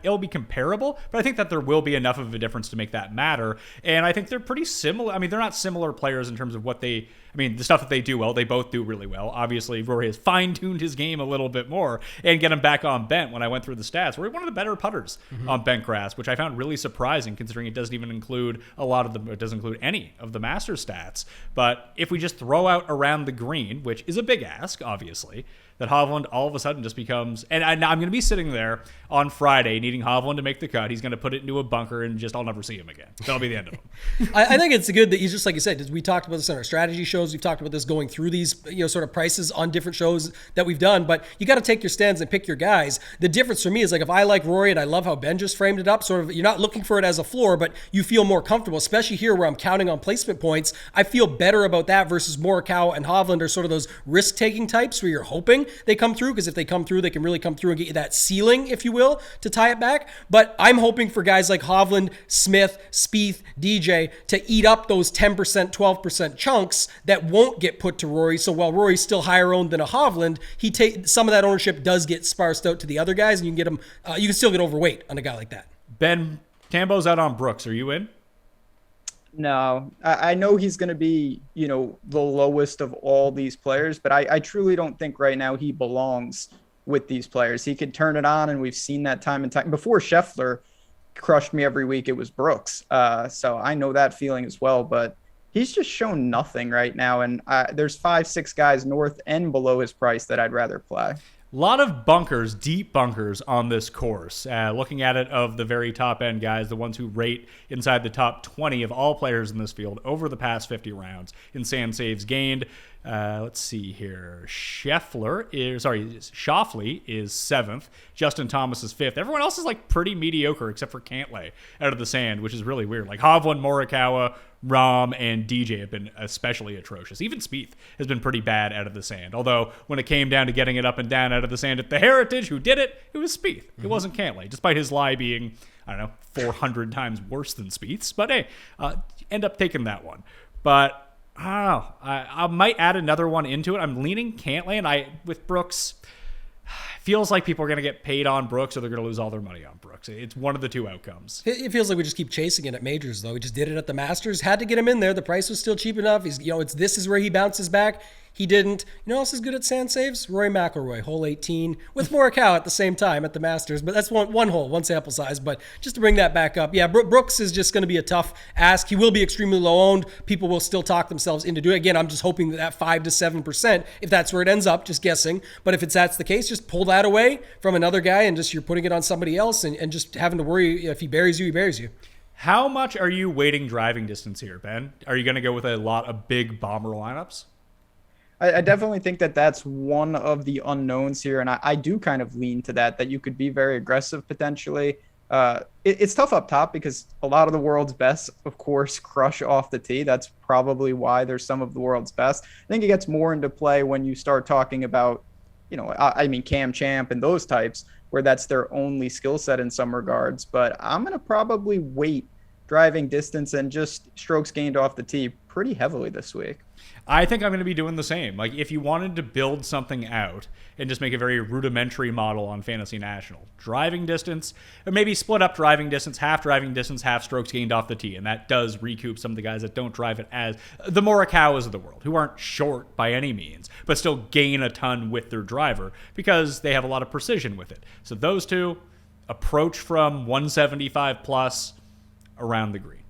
it'll be comparable, but I think that there will be enough of a difference to make that matter. And I think they're pretty similar. I mean, they're not similar players in terms of what they. I mean, the stuff that they do well, they both do really well. Obviously, Rory has fine-tuned his game a little bit more and get him back on bent. When I went through the stats, Rory one of the better putters on bent grass, which I found really surprising considering it doesn't even include it doesn't include any of the Masters stats. But if we just throw out around the green, which is a big ask, obviously, that Hovland all of a sudden just becomes, and I'm going to be sitting there on Friday needing Hovland to make the cut. He's going to put it into a bunker and I'll never see him again. That'll be the end of him. I think it's good that you just, like you said, we talked about this on our strategy shows. We've talked about this going through these, sort of prices on different shows that we've done, but you got to take your stands and pick your guys. The difference for me is like, if I like Rory and I love how Ben just framed it up, sort of, you're not looking for it as a floor, but you feel more comfortable, especially here where I'm counting on placement points. I feel better about that versus Morikawa and Hovland are sort of those risk-taking types where you're hoping they come through, because if they come through, they can really come through and get you that ceiling, if you will, to tie it back. But I'm hoping for guys like Hovland, Smith, Spieth, DJ to eat up those 10%, 12% chunks that won't get put to Rory. So while Rory's still higher owned than a Hovland, some of that ownership does get sparsed out to the other guys, and you can get them. You can still get overweight on a guy like that. Ben, Tambo's out on Brooks. Are you in? No, I know he's going to be, the lowest of all these players, but I truly don't think right now he belongs with these players. He could turn it on, and we've seen that time and time. Before Scheffler crushed me every week, it was Brooks. So I know that feeling as well, but he's just shown nothing right now. And there's 5-6 guys north and below his price that I'd rather play. A lot of bunkers, deep bunkers on this course. Looking at it, of the very top end guys, the ones who rate inside the top 20 of all players in this field over the past 50 rounds in sand saves gained. Let's see here. Schauffele is 7th. Justin Thomas is 5th. Everyone else is like pretty mediocre except for Cantlay out of the sand, which is really weird. Like Hovland, Morikawa, Rahm, and DJ have been especially atrocious. Even Spieth has been pretty bad out of the sand. Although when it came down to getting it up and down out of the sand at the Heritage, who did it? It was Spieth. It wasn't Cantlay, despite his lie being, 400 times worse than Spieth's. But hey, end up taking that one. But I might add another one into it. I'm leaning Cantlay, and with Brooks, feels like people are going to get paid on Brooks or they're going to lose all their money on Brooks. It's one of the two outcomes. It feels like we just keep chasing it at majors, though. We just did it at the Masters, had to get him in there. The price was still cheap enough. This is where he bounces back. He didn't. You know who else is good at sand saves? Rory McIlroy, hole 18, with Morikawa at the same time at the Masters. But that's one hole, one sample size. But just to bring that back up, yeah, Brooks is just going to be a tough ask. He will be extremely low owned. People will still talk themselves into doing it. Again, I'm just hoping that 5 to 7%, if that's where it ends up, just guessing. But if that's the case, just pull that away from another guy and just you're putting it on somebody else and just having to worry if he buries you, he buries you. How much are you weighting driving distance here, Ben? Are you going to go with a lot of big bomber lineups? I definitely think that that's one of the unknowns here. And I do kind of lean to that you could be very aggressive potentially. It's tough up top because a lot of the world's best, of course, crush off the tee. That's probably why there's some of the world's best. I think it gets more into play when you start talking about, I mean, Cam Champ and those types where that's their only skill set in some regards. But I'm going to probably weight driving distance and just strokes gained off the tee pretty heavily this week. I think I'm going to be doing the same. Like, if you wanted to build something out and just make a very rudimentary model on Fantasy National, driving distance, or maybe split up driving distance, half strokes gained off the tee, and that does recoup some of the guys that don't drive it as the Morikawas of the world, who aren't short by any means, but still gain a ton with their driver because they have a lot of precision with it. So those two approach from 175 plus around the green.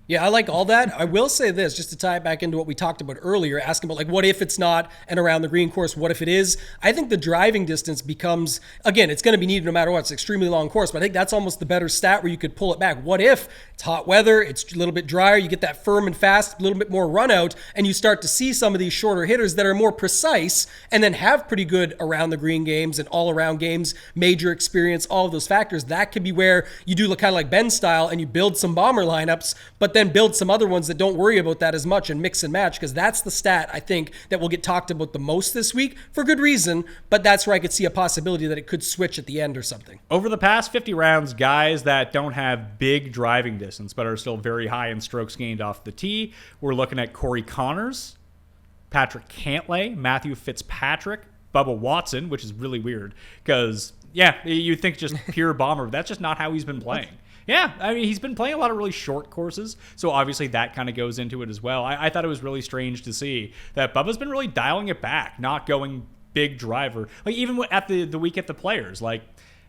Yeah, I like all that. I will say this, just to tie it back into what we talked about earlier, asking about like, what if it's not an around the green course? What if it is? I think the driving distance becomes, again, it's going to be needed no matter what. It's an extremely long course, but I think that's almost the better stat where you could pull it back. What if it's hot weather, it's a little bit drier, you get that firm and fast, a little bit more run out, and you start to see some of these shorter hitters that are more precise and then have pretty good around the green games and all around games, major experience, all of those factors. That could be where you do look kind of like Ben's style and you build some bomber lineups, but then build some other ones that don't worry about that as much and mix and match, because that's the stat I think that will get talked about the most this week for good reason, but that's where I could see a possibility that it could switch at the end or something. Over the past 50 rounds, guys that don't have big driving distance but are still very high in strokes gained off the tee, we're looking at Corey Connors, Patrick Cantlay, Matthew Fitzpatrick, Bubba Watson, which is really weird because, yeah, you think just pure bomber. That's just not how he's been playing. Yeah, I mean, he's been playing a lot of really short courses, so obviously that kind of goes into it as well. I thought it was really strange to see that Bubba's been really dialing it back, not going big driver. Like, even at the week at the Players, like,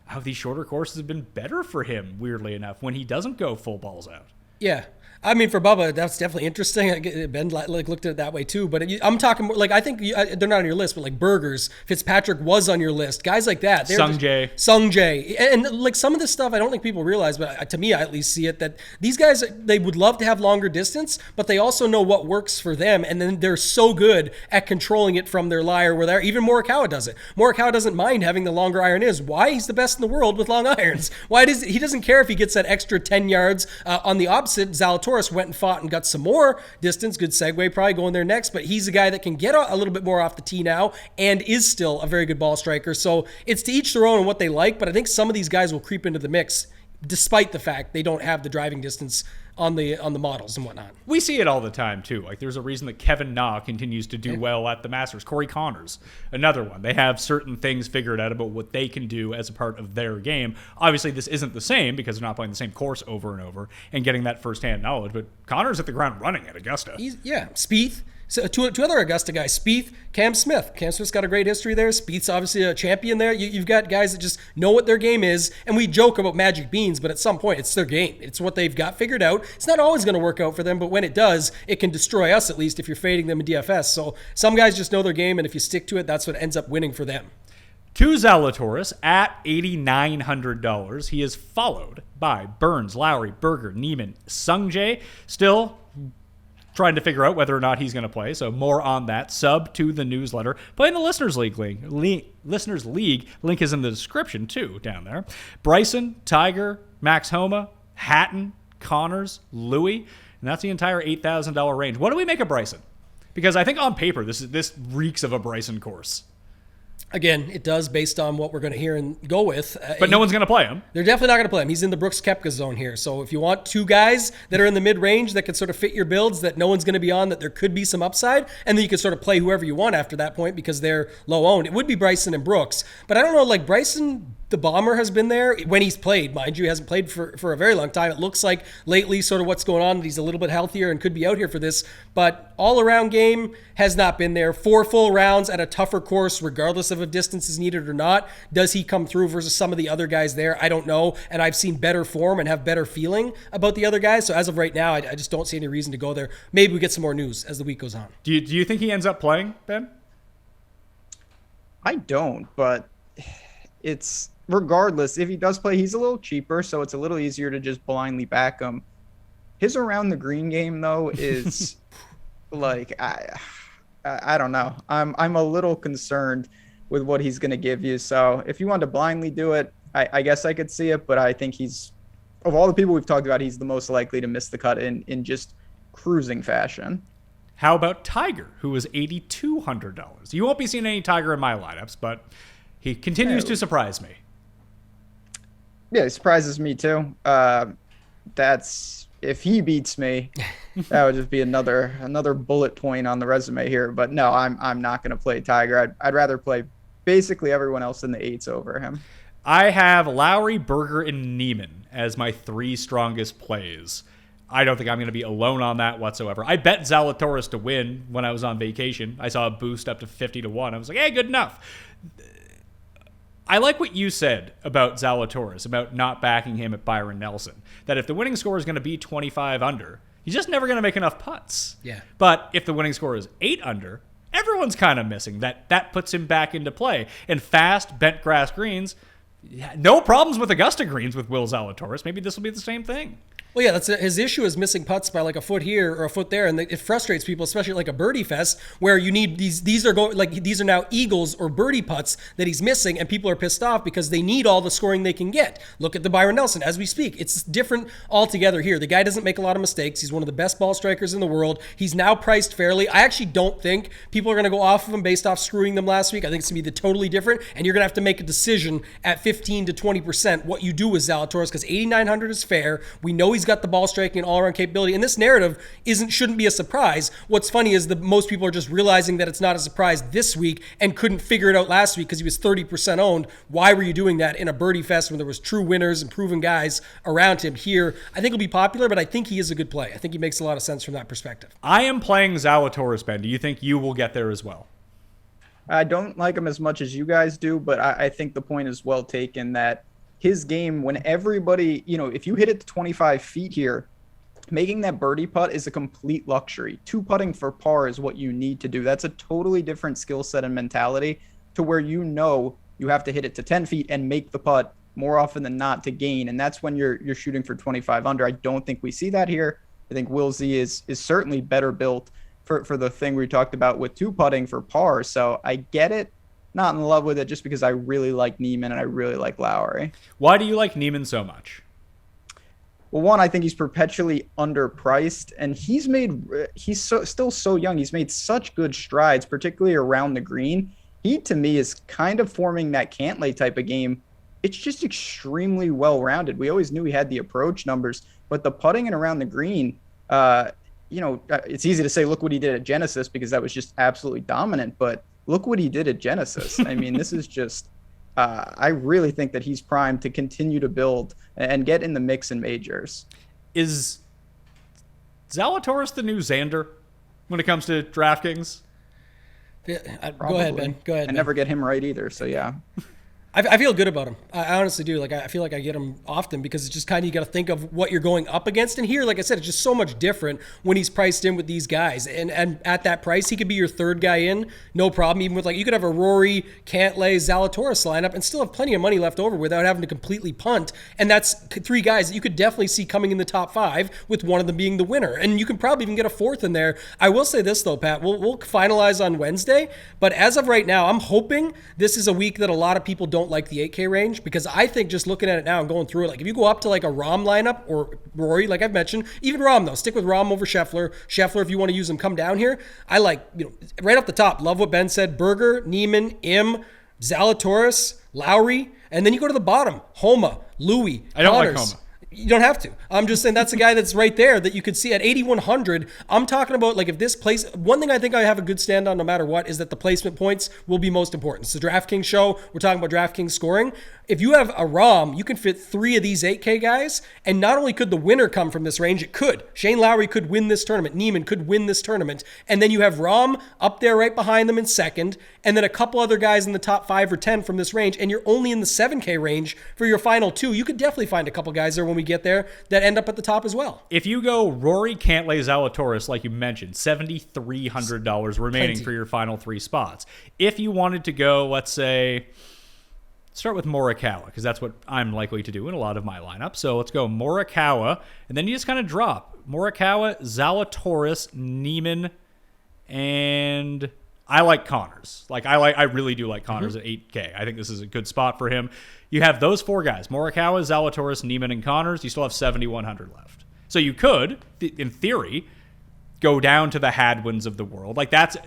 how these shorter courses have been better for him, weirdly enough, when he doesn't go full balls out. Yeah. I mean, for Bubba, that's definitely interesting. Ben looked at it that way too. But I'm talking like, I think they're not on your list, but like Burgers, Fitzpatrick was on your list. Guys like that. Sung Jae. And like some of this stuff, I don't think people realize, but to me, I at least see it, that these guys, they would love to have longer distance, but they also know what works for them. And then they're so good at controlling it from their lyre where even Morikawa does it. Morikawa doesn't mind having the longer iron is. Why? He's the best in the world with long irons. Why does he doesn't care if he gets that extra 10 yards on the opposite. Zalatoris went and fought and got some more distance. Good segue, probably going there next. But he's a guy that can get a little bit more off the tee now and is still a very good ball striker. So it's to each their own and what they like. But I think some of these guys will creep into the mix despite the fact they don't have the driving distance on the models and whatnot. We see it all the time too. Like, there's a reason that Kevin Na continues to do well at the Masters. Corey Connors, another one. They have certain things figured out about what they can do as a part of their game. Obviously, this isn't the same because they're not playing the same course over and over and getting that firsthand knowledge. But Connors at the ground running at Augusta. Spieth. So two other Augusta guys, Spieth, Cam Smith. Cam Smith's got a great history there. Spieth's obviously a champion there. You've got guys that just know what their game is, and we joke about magic beans, but at some point it's their game. It's what they've got figured out. It's not always going to work out for them, but when it does, it can destroy us, at least if you're fading them in DFS. So some guys just know their game, and if you stick to it, that's what ends up winning for them. To Zalatoris at $8,900. He is followed by Burns, Lowry, Berger, Neiman, Sung Jae. Still trying to figure out whether or not he's going to play, so more on that. Sub to the newsletter. Play in the Listeners League Listeners League. Link is in the description, too, down there. Bryson, Tiger, Max Homa, Hatton, Connors, Louis, and that's the entire $8,000 range. What do we make of Bryson? Because I think on paper, this reeks of a Bryson course. Again, it does based on what we're going to hear and go with. But no one's going to play him. They're definitely not going to play him. He's in the Brooks Koepka zone here. So if you want two guys that are in the mid-range that could sort of fit your builds, that no one's going to be on, that there could be some upside, and then you can sort of play whoever you want after that point because they're low-owned, it would be Bryson and Brooks. But I don't know, like Bryson the bomber has been there when he's played. Mind you, he hasn't played for a very long time. It looks like lately sort of what's going on, that he's a little bit healthier and could be out here for this. But all-around game has not been there. 4 full rounds at a tougher course, regardless of if distance is needed or not. Does he come through versus some of the other guys there? I don't know. And I've seen better form and have better feeling about the other guys. So as of right now, I just don't see any reason to go there. Maybe we get some more news as the week goes on. Do you think he ends up playing, Ben? I don't, but it's regardless. If he does play, he's a little cheaper, so it's a little easier to just blindly back him. His around the green game, though, is like I don't know. I'm a little concerned with what he's going to give you. So if you want to blindly do it, I guess I could see it, but I think he's, of all the people we've talked about, he's the most likely to miss the cut in just cruising fashion. How about Tiger, who was $8,200? You won't be seeing any Tiger in my lineups, but he continues to surprise me. Yeah, it surprises me too. That's, if he beats me, that would just be another bullet point on the resume here. But no, I'm not going to play Tiger. I'd rather play basically everyone else in the 8s over him. I have Lowry, Berger, and Neiman as my 3 strongest plays. I don't think I'm going to be alone on that whatsoever. I bet Zalatoris to win when I was on vacation. I saw a boost up to 50-1. I was like, hey, good enough. I like what you said about Zalatoris, about not backing him at Byron Nelson, that if the winning score is going to be 25 under, he's just never going to make enough putts. Yeah. But if the winning score is 8 under, everyone's kind of missing. That puts him back into play. And fast, bent grass greens, no problems with Augusta greens with Will Zalatoris. Maybe this will be the same thing. Well, yeah, that's his issue is missing putts by like a foot here or a foot there, and it frustrates people, especially like a birdie fest where you need these are now eagles or birdie putts that he's missing, and people are pissed off because they need all the scoring they can get. Look at the Byron Nelson as we speak; it's different altogether here. The guy doesn't make a lot of mistakes. He's one of the best ball strikers in the world. He's now priced fairly. I actually don't think people are going to go off of him based off screwing them last week. I think it's going to be totally different, and you're going to have to make a decision at 15 to 20% what you do with Zalatoris because 8,900 is fair. We know he's got the ball striking and all-around capability, and this narrative shouldn't be a surprise. What's funny is that most people are just realizing that it's not a surprise this week and couldn't figure it out last week because he was 30% owned. Why were you doing that in a birdie fest when there was true winners and proven guys around him? Here, I think he'll be popular, but I think he is a good play. I think he makes a lot of sense from that perspective. I am playing Zalatoris, Ben. Do you think you will get there as well? I don't like him as much as you guys do, but I think the point is well taken that his game, when everybody, if you hit it to 25 feet here, making that birdie putt is a complete luxury. 2-putting for par is what you need to do. That's a totally different skill set and mentality to where you have to hit it to 10 feet and make the putt more often than not to gain. And that's when you're shooting for 25 under. I don't think we see that here. I think Will Z is certainly better built for the thing we talked about with 2-putting for par. So I get it. Not in love with it just because I really like Neiman and I really like Lowry. Why do you like Neiman so much? Well, one, I think he's perpetually underpriced, and he's still so young. He's made such good strides, particularly around the green. He, to me, is kind of forming that Cantlay type of game. It's just extremely well-rounded. We always knew he had the approach numbers, but the putting and around the green, it's easy to say, look what he did at Genesis because that was just absolutely dominant, but look what he did at Genesis. I mean, this is just, I really think that he's primed to continue to build and get in the mix in majors. Is Zalatoris the new Xander when it comes to DraftKings? Yeah, go ahead, Ben. Go ahead. I never get him right either, so yeah. I feel good about him. I honestly do. I feel like I get him often because it's just kind of, you got to think of what you're going up against. And here, like I said, it's just so much different when he's priced in with these guys. And at that price, he could be your third guy in, no problem. Even with you could have a Rory, Cantlay, Zalatoris lineup and still have plenty of money left over without having to completely punt. And that's 3 guys that you could definitely see coming in the top 5 with one of them being the winner. And you can probably even get a 4th in there. I will say this though, Pat, we'll finalize on Wednesday. But as of right now, I'm hoping this is a week that a lot of people don't like the 8K range because I think just looking at it now and going through it, if you go up to a Rahm lineup or Rory, like I've mentioned, even Rahm though, stick with Rahm over Scheffler. Scheffler, if you want to use him, come down here. I like, right off the top, love what Ben said, Berger, Neiman, Im, Zalatoris, Lowry, and then you go to the bottom, Homa, Louis, I don't Connors. like Homa. You don't have to. I'm just saying that's a guy that's right there that you could see at 8,100. I'm talking about like if this place, one thing I think I have a good stand on no matter what is that the placement points will be most important. It's the DraftKings show. We're talking about DraftKings scoring. If you have a ROM, you can fit 3 of these 8K guys. And not only could the winner come from this range, it could. Shane Lowry could win this tournament. Neiman could win this tournament. And then you have ROM up there right behind them in second. And then a couple other guys in the top 5 or 10 from this range. And you're only in the 7K range for your final 2. You could definitely find a couple guys there when we get there that end up at the top as well. If you go Rory, Cantlay, Zalatoris, like you mentioned, $7,300 remaining for your final 3 spots. If you wanted to go, let's say, start with Morikawa, because that's what I'm likely to do in a lot of my lineup. So let's go Morikawa, and then you just kind of drop Morikawa, Zalatoris, Neiman, and I like Connors. I really do like Connors at 8K. I think this is a good spot for him. You have those 4 guys, Morikawa, Zalatoris, Neiman, and Connors. You still have 7,100 left. So you could, in theory, go down to the Hadwins of the world. Like that's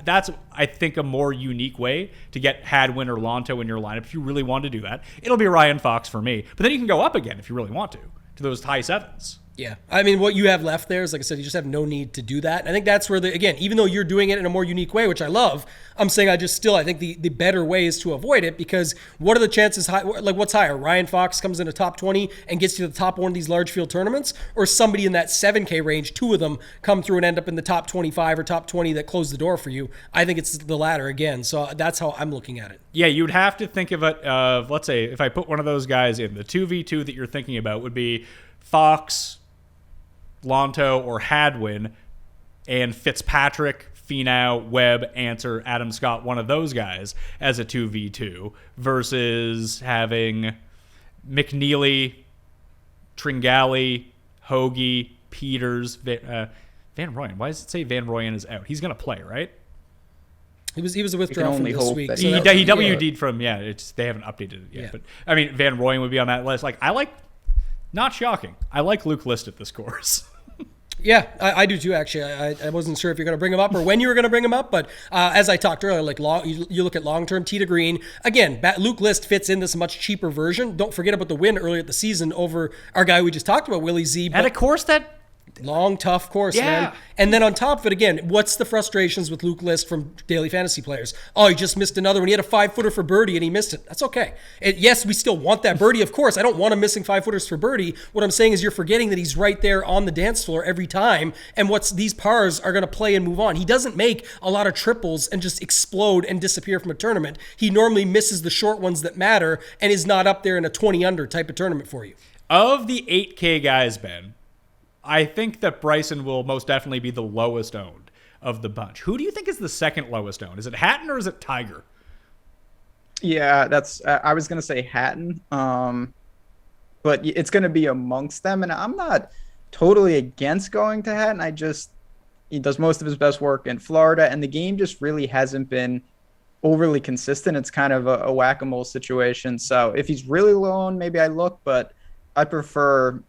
I think a more unique way to get Hadwin or Lonto in your lineup if you really want to do that. It'll be Ryan Fox for me. But then you can go up again if you really want to those high 7s. Yeah. I mean, what you have left there is, like I said, you just have no need to do that. I think that's where, again, even though you're doing it in a more unique way, which I love, I'm saying I think the better way is to avoid it, because what are the chances, what's higher? Ryan Fox comes in a top 20 and gets to the top one of these large field tournaments, or somebody in that 7K range, 2 of them come through and end up in the top 25 or top 20 that close the door for you? I think it's the latter again. So that's how I'm looking at it. Yeah, you'd have to think of it, let's say, if I put one of those guys in, the 2v2 that you're thinking about would be Fox, Lonto, or Hadwin, and Fitzpatrick, Finau, Webb, Answer, Adam Scott, one of those guys as a 2v2 versus having McNeely, Tringali, Hoagie, Peters, Van Rooyen. Why does it say Van Rooyen is out? He's going to play, right? He was a withdrawal from this week. He WD'd from, they haven't updated it yet. Yeah. But, I mean, Van Rooyen would be on that list. Not shocking, I like Luke List at this course. Yeah, I do too, actually. I wasn't sure if you're going to bring him up or when you were going to bring him up, but as I talked earlier, you look at long-term tee to green. Again, Luke List fits in this much cheaper version. Don't forget about the win earlier at the season over our guy we just talked about, Willie Z. At a course that... Long, tough course, man. And then on top of it, again, what's the frustrations with Luke List from daily fantasy players? Oh, he just missed another one. He had a 5-footer for birdie and he missed it. That's okay. Yes, we still want that birdie, of course. I don't want him missing 5-footers for birdie. What I'm saying is you're forgetting that he's right there on the dance floor every time, and these pars are going to play and move on. He doesn't make a lot of triples and just explode and disappear from a tournament. He normally misses the short ones that matter and is not up there in a 20-under type of tournament for you. Of the 8K guys, Ben, I think that Bryson will most definitely be the lowest owned of the bunch. Who do you think is the second lowest owned? Is it Hatton or is it Tiger? Yeah, I was going to say Hatton, but it's going to be amongst them. And I'm not totally against going to Hatton. He does most of his best work in Florida, and the game just really hasn't been overly consistent. It's kind of a whack-a-mole situation. So if he's really low owned, maybe I look, but I prefer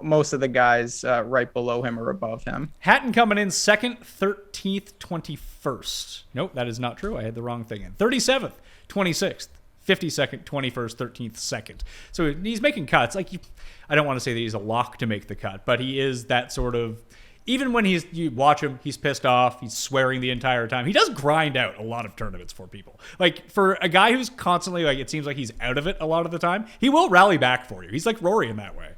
most of the guys right below him or above him. Hatton coming in second, 13th, 21st. Nope, that is not true. I had the wrong thing in. 37th, 26th, 52nd, 21st, 13th, second. So he's making cuts. I don't want to say that he's a lock to make the cut, but he is that sort of, even when you watch him, he's pissed off, he's swearing the entire time. He does grind out a lot of tournaments for people. For a guy who's constantly, it seems like he's out of it a lot of the time, he will rally back for you. He's like Rory in that way.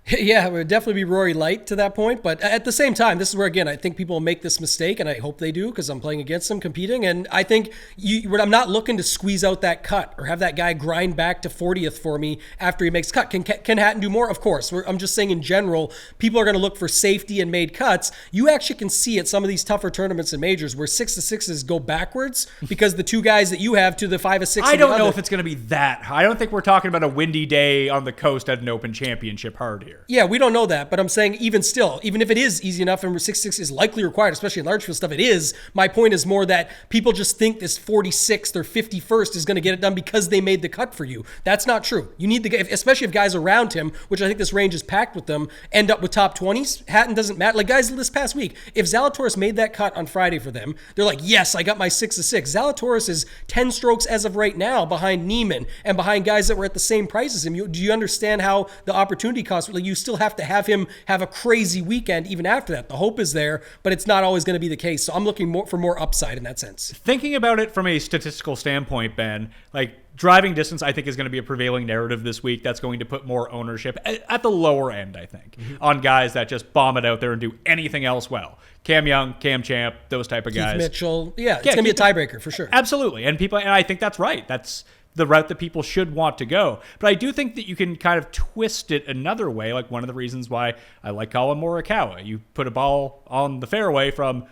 Yeah, it would definitely be Rory light to that point. But at the same time, this is where, again, I think people make this mistake, and I hope they do because I'm playing against them, competing. And I think I'm not looking to squeeze out that cut or have that guy grind back to 40th for me after he makes cut. Can Hatton do more? Of course. I'm just saying in general, people are going to look for safety and made cuts. You actually can see at some of these tougher tournaments and majors where 6-6s go backwards because the 2 guys that you have to the 5-6. I don't know if it's going to be that high. I don't think we're talking about a windy day on the coast at an Open Championship hard here. Yeah, we don't know that, but I'm saying even still, even if it is easy enough and 6-6 is likely required, especially in large field stuff, it is. My point is more that people just think this 46th or 51st is going to get it done because they made the cut for you. That's not true. You need especially if guys around him, which I think this range is packed with them, end up with top 20s. Hatton doesn't matter. Like guys this past week, if Zalatoris made that cut on Friday for them, they're like, yes, I got my 6-6. Zalatoris is 10 strokes as of right now behind Neiman and behind guys that were at the same price as him. Do you understand how the opportunity cost? like, you still have to have him have a crazy weekend even after that. The hope is there, but it's not always going to be the case. So I'm looking for more upside in that sense. Thinking about it from a statistical standpoint, Ben, like driving distance, I think is going to be a prevailing narrative this week. That's going to put more ownership at the lower end, I think, on guys that just bomb it out there and do anything else well. Cam Young, Cam Champ, those type of guys. Keith Mitchell. Yeah, it's going to be a tiebreaker for sure. Absolutely. And I think that's right. That's the route that people should want to go. But I do think that you can kind of twist it another way. Like one of the reasons why I like Colin Morikawa. You put a ball on the fairway from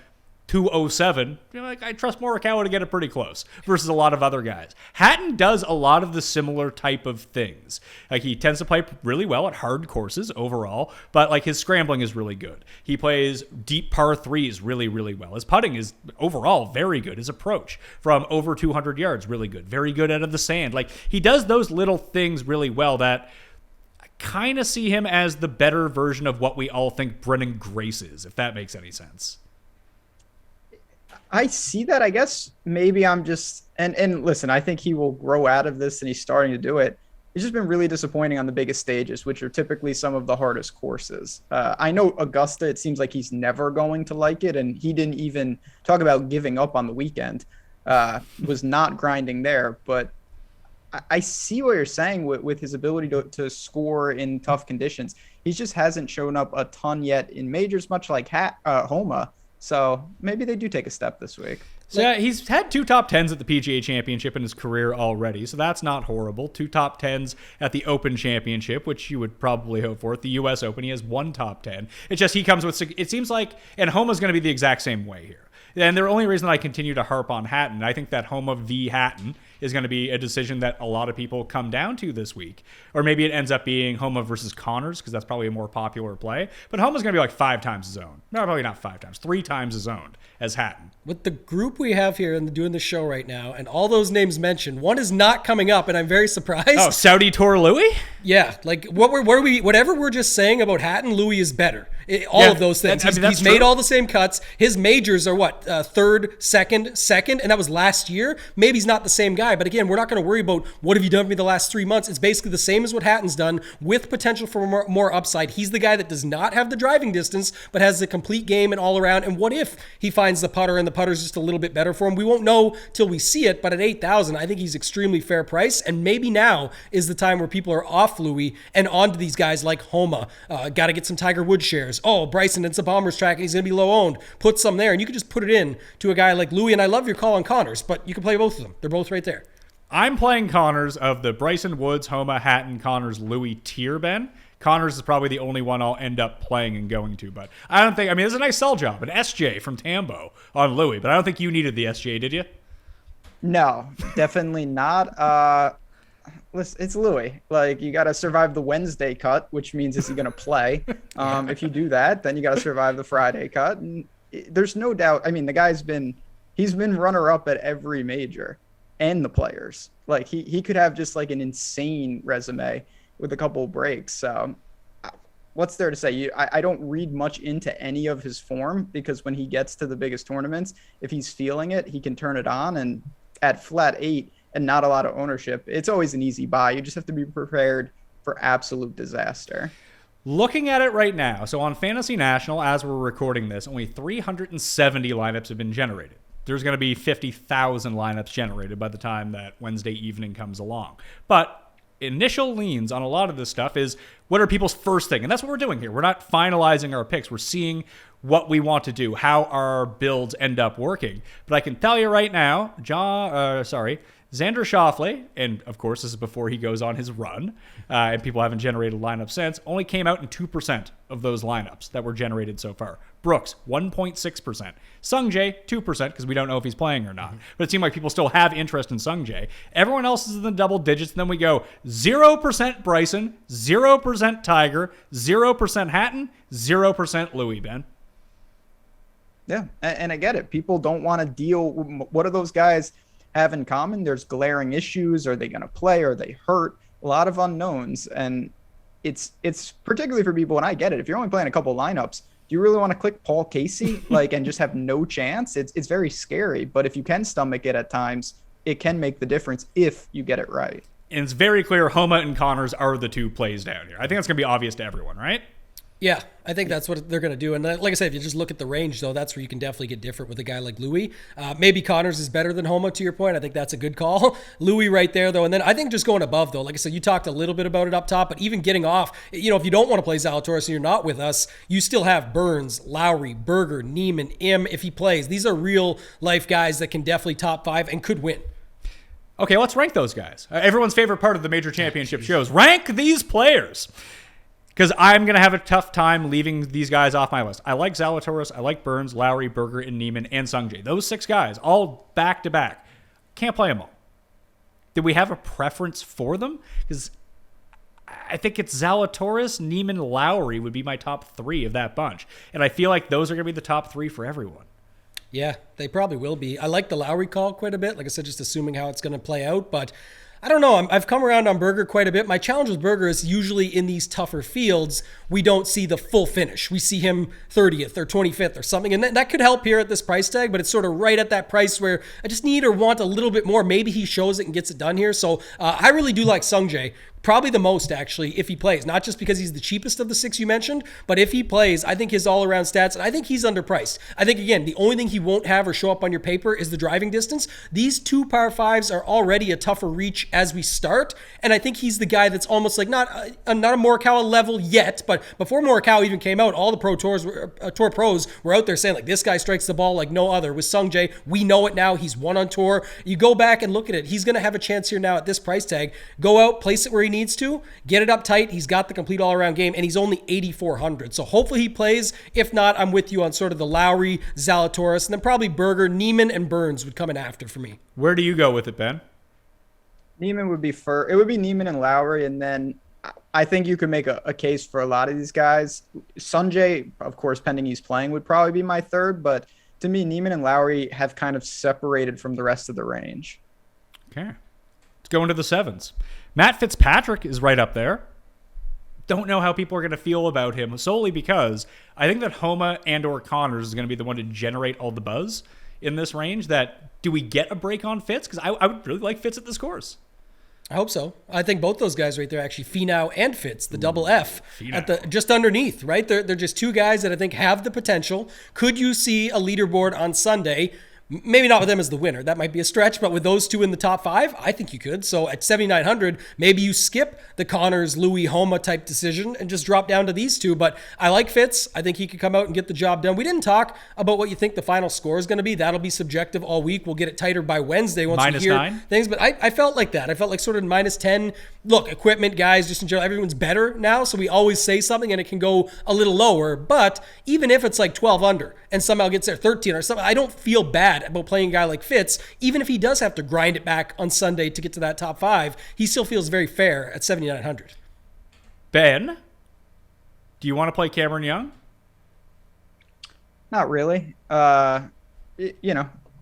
207, like I trust Morikawa to get it pretty close versus a lot of other guys. Hatton does a lot of the similar type of things. Like he tends to play really well at hard courses overall, but like his scrambling is really good. He plays deep par threes really, really well. His putting is overall very good. His approach from over 200 yards, really good. Very good out of the sand. Like he does those little things really well that I kind of see him as the better version of what we all think Brennan Grace is, if that makes any sense. I see that. I guess maybe I'm just and listen, I think he will grow out of this and he's starting to do it. He's just been really disappointing on the biggest stages, which are typically some of the hardest courses. I know Augusta, it seems like he's never going to like it, and he didn't even talk about giving up on the weekend. Was not grinding there, but I see what you're saying with his ability to score in tough conditions. He just hasn't shown up a ton yet in majors, much like Homa. So maybe they do take a step this week. So yeah, he's had 2 top 10s at the PGA Championship in his career already, so that's not horrible. 2 top 10s at the Open Championship, which you would probably hope for. At the U.S. Open, he has 1 top 10. It's just he comes with, it seems like, and Homa's going to be the exact same way here. And the only reason I continue to harp on Hatton, I think that Homa v. Hatton is going to be a decision that a lot of people come down to this week. Or maybe it ends up being Homa versus Connors, because that's probably a more popular play. But Homa's going to be like 5 times his own. No, probably not 5 times. 3 times his own as Hatton. With the group we have here and doing the show right now, and all those names mentioned, one is not coming up, and I'm very surprised. Oh, Saudi Tour Louis? Yeah, like whatever we're just saying about Hatton, Louis is better. All of those things. He's made all the same cuts. His majors are what, third, second, and that was last year. Maybe he's not the same guy, but again, we're not going to worry about what have you done for me the last 3 months. It's basically the same as what Hatton's done with potential for more upside. He's the guy that does not have the driving distance, but has the complete game and all around. And what if he finds the putter and the putter's just a little bit better for him? We won't know till we see it, but at 8,000, I think he's extremely fair price. And maybe now is the time where people are off Louis and onto these guys like Homa. Got to get some Tiger Woods shares. Oh, Bryson, it's a Bombers track and he's going to be low owned. Put some there, and you could just put it in to a guy like Louis. And I love your call on Connors, but you can play both of them. They're both right there. I'm playing Connors of the Bryson Woods, Homa, Hatton, Connors, Louis tier, Ben. Connors is probably the only one I'll end up playing and going to, but I don't think, there's a nice sell job, an SJ from Tambo on Louis, but I don't think you needed the SJ, did you? No, definitely not. Listen, it's Louis. Like, you got to survive the Wednesday cut, which means is he going to play? If you do that, then you got to survive the Friday cut. And there's no doubt. The guy's he's been runner-up at every major and the Players. Like, he could have just like an insane resume with a couple of breaks. So what's there to say? I don't read much into any of his form, because when he gets to the biggest tournaments, if he's feeling it, he can turn it on. And at flat 8 and not a lot of ownership, it's always an easy buy. You just have to be prepared for absolute disaster. Looking at it right now, so on Fantasy National, as we're recording this, only 370 lineups have been generated. There's going to be 50,000 lineups generated by the time that Wednesday evening comes along. But initial leans on a lot of this stuff is, what are people's first thing? And that's what we're doing here. We're not finalizing our picks. We're seeing what we want to do, how our builds end up working. But I can tell you right now, Xander Schauffele, and of course this is before he goes on his run, and people haven't generated lineups since, only came out in 2% of those lineups that were generated so far. Brooks, 1.6%. Sungjae, 2%, because we don't know if he's playing or not. But it seemed like people still have interest in Sungjae. Everyone else is in the double digits. And then we go 0% Bryson, 0% Tiger, 0% Hatton, 0% Louis, Ben. Yeah, and I get it. People don't want to deal. What do those guys have in common? There's glaring issues. Are they going to play? Are they hurt? A lot of unknowns. And it's particularly for people, and I get it. If you're only playing a couple lineups, do you really want to click Paul Casey and just have no chance? It's very scary. But if you can stomach it at times, it can make the difference if you get it right. And it's very clear Homa and Connors are the two plays down here. I think that's going to be obvious to everyone, right? Yeah, I think that's what they're going to do. And like I said, if you just look at the range, though, that's where you can definitely get different with a guy like Louis. Maybe Connors is better than Homa, to your point. I think that's a good call. Louis right there, though. And then I think just going above, though, like I said, you talked a little bit about it up top, but even getting off, if you don't want to play Zalatoris and you're not with us, you still have Burns, Lowry, Berger, Neiman, Im, if he plays. These are real life guys that can definitely top 5 and could win. Okay, let's rank those guys. Everyone's favorite part of the major championship shows. Rank these players. Because I'm going to have a tough time leaving these guys off my list. I like Zalatoris, I like Burns, Lowry, Berger, and Neiman, and Sungjae. Those 6 guys, all back-to-back. Can't play them all. Did we have a preference for them? Because I think it's Zalatoris, Neiman, Lowry would be my top 3 of that bunch. And I feel like those are going to be the top 3 for everyone. Yeah, they probably will be. I like the Lowry call quite a bit. Like I said, just assuming how it's going to play out. But I don't know. I've come around on Berger quite a bit. My challenge with Berger is usually in these tougher fields, we don't see the full finish. We see him 30th or 25th or something. And that could help here at this price tag, but it's sort of right at that price where I just need or want a little bit more. Maybe he shows it and gets it done here. So I really do like Sungjae. Probably the most, actually, if he plays. Not just because he's the cheapest of the 6 you mentioned, but if he plays, I think his all-around stats, and I think he's underpriced. I think, again, the only thing he won't have or show up on your paper is the driving distance. These 2 par 5s are already a tougher reach as we start, and I think he's the guy that's almost like not a Morikawa level yet, but before Morikawa even came out, all the Tour pros were out there saying, like, this guy strikes the ball like no other. With Sungjae, we know it now. He's won on tour. You go back and look at it. He's going to have a chance here now at this price tag. Go out, place it where he needs to, get it up tight. He's got the complete all-around game, and he's only 8,400. So hopefully he plays. If not, I'm with you on sort of the Lowry, Zalatoris, and then probably Berger, Neiman, and Burns would come in after for me. Where do you go with it, Ben? Neiman would be it would be Neiman and Lowry, and then I think you could make a case for a lot of these guys. Sungjae, of course, pending he's playing, would probably be my third, but to me, Neiman and Lowry have kind of separated from the rest of the range. Okay. Let's go into the 7s. Matt Fitzpatrick is right up there. Don't know how people are going to feel about him solely because I think that Homa and or Connors is going to be the one to generate all the buzz in this range. That do we get a break on Fitz? Because I would really like Fitz at this course. I hope so. I think both those guys right there, actually, Finau and Fitz, the double F, Finau. at the just underneath, right? They're just 2 guys that I think have the potential. Could you see a leaderboard on Sunday? Maybe not with them as the winner. That might be a stretch, but with those 2 in the top 5, I think you could. So at 7,900, maybe you skip the Connors, Louis, Homa type decision and just drop down to these 2. But I like Fitz. I think he could come out and get the job done. We didn't talk about what you think the final score is going to be. That'll be subjective all week. We'll get it tighter by Wednesday once we hear -9 things. But I felt like that. I felt like sort of -10. Look, equipment, guys, just in general, everyone's better now. So we always say something and it can go a little lower. But even if it's like 12 under and somehow gets there 13 or something, I don't feel bad about playing a guy like Fitz. Even if he does have to grind it back on Sunday to get to that top 5, he still feels very fair at 7,900. Ben, do you want to play Cameron Young? Not really.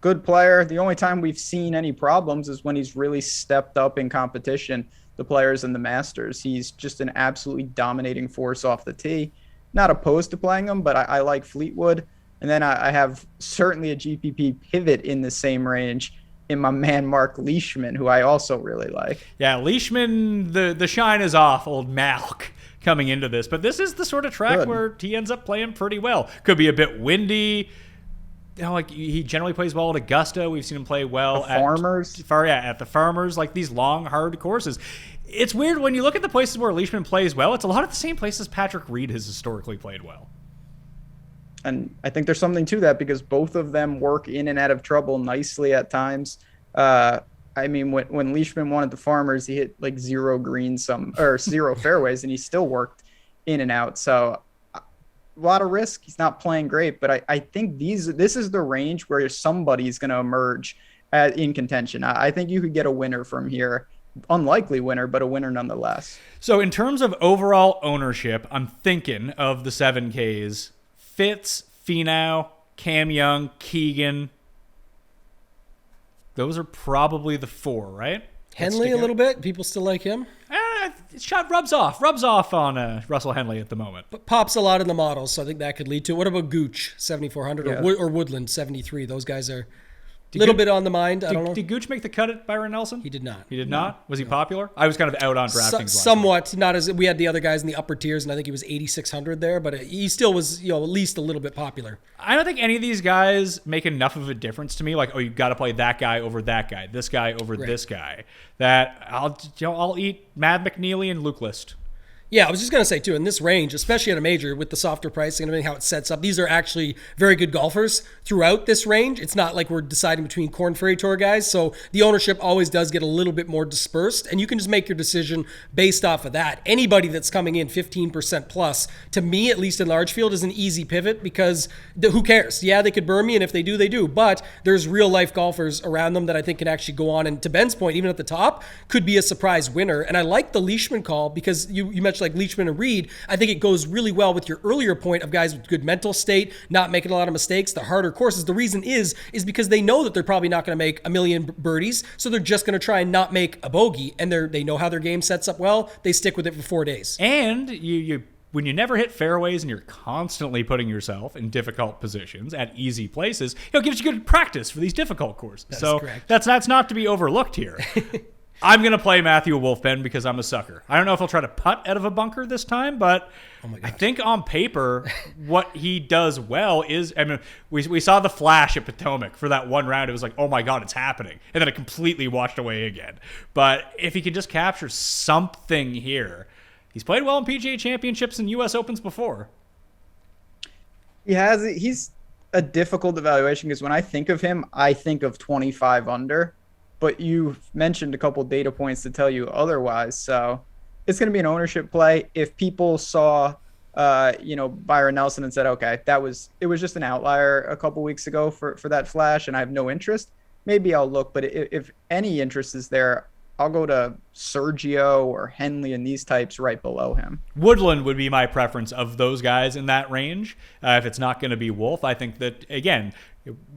Good player. The only time we've seen any problems is when he's really stepped up in competition, the players in the Masters. He's just an absolutely dominating force off the tee. Not opposed to playing him, but I like Fleetwood. And then I have certainly a GPP pivot in the same range in my man Mark Leishman, who I also really like. Yeah, Leishman, the shine is off old Malk coming into this. But this is the sort of track where he ends up playing pretty well. Could be a bit windy. Like he generally plays well at Augusta. We've seen him play well at the Farmers, like these long, hard courses. It's weird when you look at the places where Leishman plays well, it's a lot of the same places Patrick Reed has historically played well. And I think there's something to that because both of them work in and out of trouble nicely at times. When Leishman won at the Farmers, he hit like 0 greens, 0 fairways, and he still worked in and out. So a lot of risk. He's not playing great, but I think this is the range where somebody's going to emerge in contention. I think you could get a winner from here. Unlikely winner, but a winner nonetheless. So in terms of overall ownership, I'm thinking of the 7Ks. Fitz, Finau, Cam Young, Keegan. Those are probably the 4, right? Henley a little bit. People still like him. Shot rubs off on Russell Henley at the moment. But pops a lot in the models, so I think that could lead to it. What about Gooch, 7,400, or Woodland, 73? Those guys are A little bit on the mind. I don't know. Did Gooch make the cut at Byron Nelson? He did not. He did not? Was he popular? I was kind of out on DraftKings last week. Somewhat. Not as we had the other guys in the upper tiers, and I think he was 8,600 there, but he still was, at least a little bit popular. I don't think any of these guys make enough of a difference to me. Like, oh, you got to play that guy over that guy, this guy over this guy. That I'll eat Mad McNeely and Luke List. Yeah, I was just going to say, too, in this range, especially at a major with the softer pricing and everything, how it sets up, these are actually very good golfers throughout this range. It's not like we're deciding between Corn Ferry Tour guys, so the ownership always does get a little bit more dispersed, and you can just make your decision based off of that. Anybody that's coming in 15% plus, to me, at least in large field, is an easy pivot because who cares? Yeah, they could burn me, and if they do, they do, but there's real-life golfers around them that I think can actually go on, and to Ben's point, even at the top, could be a surprise winner, and I like the Leishman call because you mentioned like Leishman and Reed. I think it goes really well with your earlier point of guys with good mental state, not making a lot of mistakes, the harder courses. The reason is because they know that they're probably not going to make a million birdies, so they're just going to try and not make a bogey, and they know how their game sets up well. They stick with it for 4 days. And you when you never hit fairways and you're constantly putting yourself in difficult positions at easy places, it gives you good practice for these difficult courses. Correct. That's not to be overlooked here. I'm going to play Matthew Wolfben because I'm a sucker. I don't know if he'll try to putt out of a bunker this time, but I think on paper, what he does well is, we saw the flash at Potomac for that one round. It was like, oh my God, it's happening. And then it completely washed away again. But if he can just capture something here, he's played well in PGA Championships and US Opens before. He's a difficult evaluation because when I think of him, I think of 25 under. But you mentioned a couple data points to tell you otherwise. So it's going to be an ownership play. If people saw, Byron Nelson and said, okay, it was just an outlier a couple weeks ago for that flash and I have no interest, maybe I'll look. But if any interest is there, I'll go to Sergio or Henley and these types right below him. Woodland would be my preference of those guys in that range. If it's not going to be Wolf, I think that, again,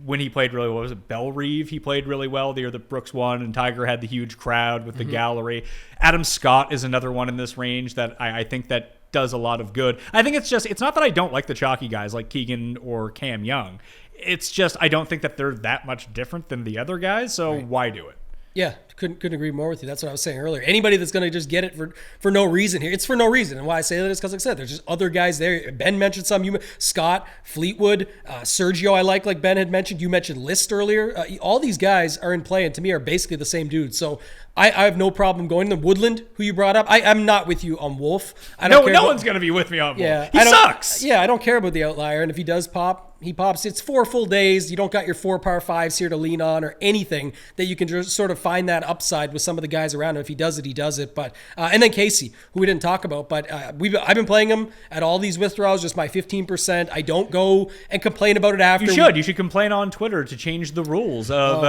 when he played really well, was it Bellerive? He played really well the year that Brooks won, and Tiger had the huge crowd with the gallery. Adam Scott is another one in this range that I think that does a lot of good. I think it's not that I don't like the chalky guys like Keegan or Cam Young. It's just I don't think that they're that much different than the other guys, so why do it? Yeah, couldn't agree more with you. That's what I was saying earlier. Anybody that's going to just get it for no reason here, it's for no reason. And why I say that is because, like I said, there's just other guys there. Ben mentioned some. Scott, Fleetwood, Sergio I like Ben had mentioned. You mentioned List earlier. All these guys are in play and to me are basically the same dude. So I have no problem going to them. Woodland, who you brought up, I'm not with you on Wolf. No one's going to be with me on Wolf. Yeah, he sucks. Yeah, I don't care about the outlier. And if he does pop, he pops. It's 4 full days. You don't got your 4 par 5s here to lean on or anything that you can just sort of find that upside with some of the guys around him. If he does it, he does it. But and then Casey, who we didn't talk about, but I've been playing him at all these withdrawals, just my 15%. I don't go and complain about it after. You should complain on Twitter to change the rules of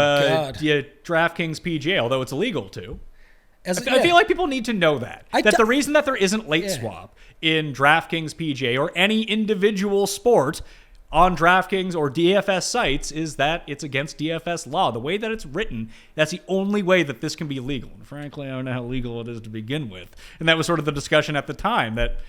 DraftKings PGA, although it's illegal to. I feel like people need to know that. The reason that there isn't late swap in DraftKings PGA or any individual sport on DraftKings or DFS sites is that it's against DFS law. The way that it's written, that's the only way that this can be legal. And frankly, I don't know how legal it is to begin with. And that was sort of the discussion at the time that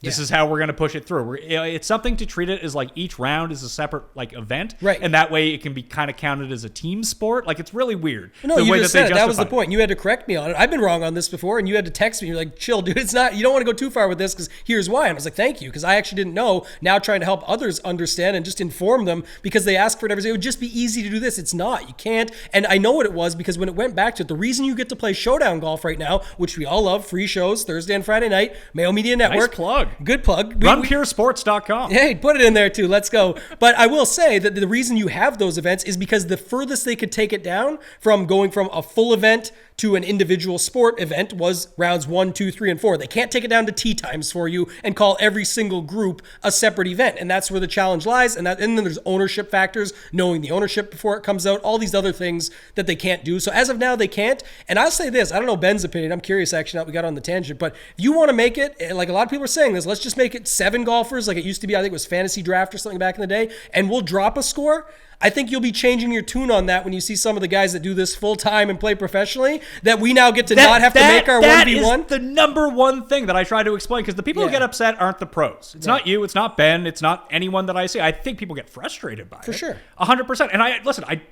this is how we're going to push it through. It's something to treat it as like each round is a separate event, right? And that way it can be kind of counted as a team sport. Like it's really weird. No, you just said that was the point. You had to correct me on it. I've been wrong on this before, and you had to text me. You're like, "Chill, dude. It's not. You don't want to go too far with this because here's why." And I was like, "Thank you," because I actually didn't know. Now trying to help others understand and just inform them because they ask for it every day. It would just be easy to do this. It's not. You can't. And I know what it was because when it went back to it, the reason you get to play Showdown Golf right now, which we all love, free shows Thursday and Friday night, Mayo Media Network. Nice plug. Good plug. RunPureSports.com. Hey, put it in there too. Let's go. But I will say that the reason you have those events is because the furthest they could take it down from going from a full event to an individual sport event was rounds 1, 2, 3, and 4. They can't take it down to tee times for you and call every single group a separate event. And that's where the challenge lies. And then there's ownership factors, knowing the ownership before it comes out, all these other things that they can't do. So as of now, they can't. And I'll say this, I don't know Ben's opinion. I'm curious actually, now we got on the tangent, but if you want to make it, like a lot of people are saying this, let's just make it 7 golfers like it used to be. I think it was Fantasy Draft or something back in the day. And we'll drop a score. I think you'll be changing your tune on that when you see some of the guys that do this full time and play professionally that we now get to not have to make our 1v1? That is the number one thing that I try to explain, because the people who Yeah. get upset aren't the pros. It's not you. It's not Ben. It's not anyone that I see. I think people get frustrated by it. For sure. 100%. And I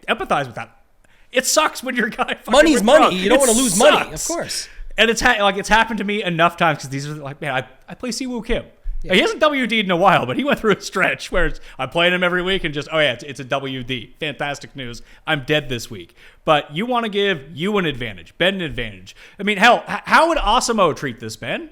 empathize with that. It sucks when your guy fucking Money's withdraws. money. You don't want to lose money, of sucks. course. And it's happened to me enough times, because these are like, man, I play Siwoo Kim. He hasn't WD'd in a while, but he went through a stretch where I'm playing him every week and just, oh yeah, it's a WD. Fantastic news. I'm dead this week. But you want to give you an advantage, Ben an advantage. I mean, hell, how would Osimo treat this, Ben?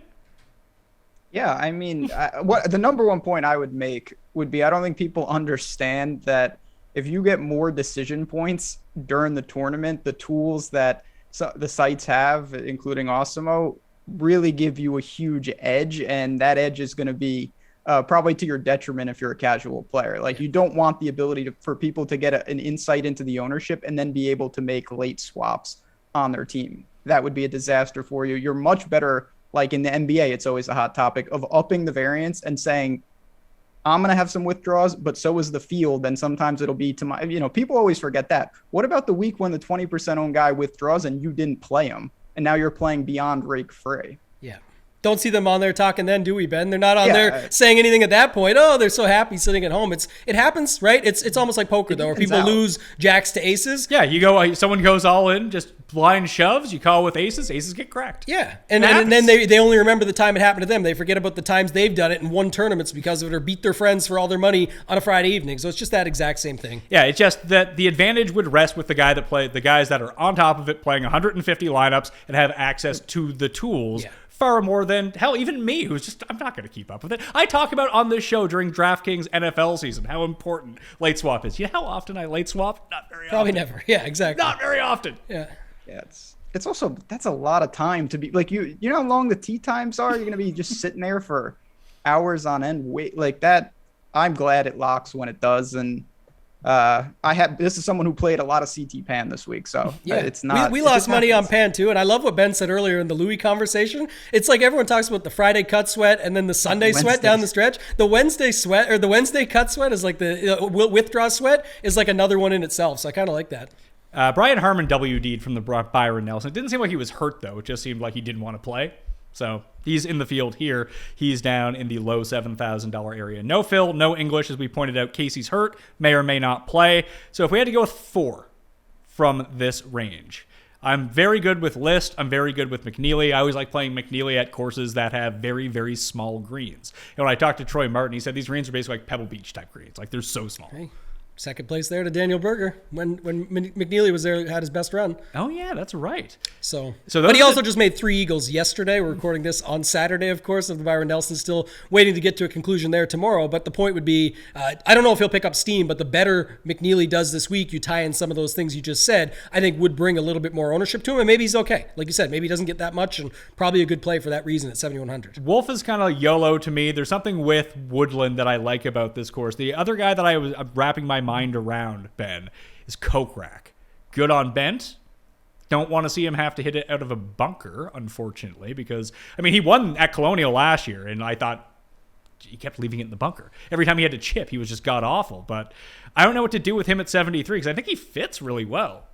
Yeah, I mean, what the number one point I would make would be, I don't think people understand that if you get more decision points during the tournament, the tools that the sites have, including Osimo, really give you a huge edge, and that edge is going to be probably to your detriment if you're a casual player. Like, you don't want the ability for people to get an insight into the ownership and then be able to make late swaps on their team. That would be a disaster for you. You're much better, like in the NBA, it's always a hot topic of upping the variance and saying, I'm going to have some withdrawals, but so is the field. And sometimes it'll be to my, people always forget that. What about the week when the 20% owned guy withdraws and you didn't play him? And now you're playing beyond rake free. Yeah. Don't see them on there talking then, do we, Ben? They're not on there saying anything at that point. Oh, they're so happy sitting at home. It happens, right? It's almost like poker, though, where people lose jacks to aces. Yeah, someone goes all in, just blind shoves, you call with aces get cracked. Yeah, and then they only remember the time it happened to them. They forget about the times they've done it and won tournaments because of it, or beat their friends for all their money on a Friday evening. So it's just that exact same thing. Yeah, it's just that the advantage would rest with the guys that are on top of it, playing 150 lineups and have access to the tools. Yeah. Far more than, hell, even me, who's just, I'm not going to keep up with it. I talk about on this show during DraftKings NFL season how important late swap is. You know how often I late swap? Not very often. Probably never. Yeah, exactly. Not very often. Yeah. Yeah, it's also, that's a lot of time to be, like, you know how long the tee times are? You're going to be just sitting there for hours on end. Wait, like that. I'm glad it locks when it does. And this is someone who played a lot of CT Pan this week, so yeah, it's not. We lost money on Pan too, and I love what Ben said earlier in the Louis conversation. It's like everyone talks about the Friday cut sweat and then the Sunday sweat down the stretch. The Wednesday sweat or the Wednesday cut sweat is like the withdraw sweat is like another one in itself. So I kind of like that. Brian Harmon WD'd from the Byron Nelson. It didn't seem like he was hurt though. It just seemed like he didn't want to play. So he's in the field here. He's down in the low $7,000 area. No Phil, no English, as we pointed out. Casey's hurt, may or may not play. So if we had to go with 4 from this range, I'm very good with List. I'm very good with McNeely. I always like playing McNeely at courses that have very, very small greens. And when I talked to Troy Martin, he said these greens are basically like Pebble Beach type greens. Like, they're so small. Hey. Second place there to Daniel Berger when McNeely was there, had his best run. Oh yeah, that's right. But he also just made 3 eagles yesterday. We're recording this on Saturday, of course, of the Byron Nelson. Still waiting to get to a conclusion there tomorrow. But the point would be, I don't know if he'll pick up steam, but the better McNeely does this week, you tie in some of those things you just said, I think would bring a little bit more ownership to him. And maybe he's okay. Like you said, maybe he doesn't get that much, and probably a good play for that reason at 7,100. Wolf is kind of YOLO to me. There's something with Woodland that I like about this course. The other guy that I was wrapping my mind around, Ben, is Kokrak. Good on bent. Don't want to see him have to hit it out of a bunker, unfortunately, because, I mean, he won at Colonial last year, and I thought he kept leaving it in the bunker. Every time he had to chip, he was just god-awful. But I don't know what to do with him at 73, because I think he fits really well.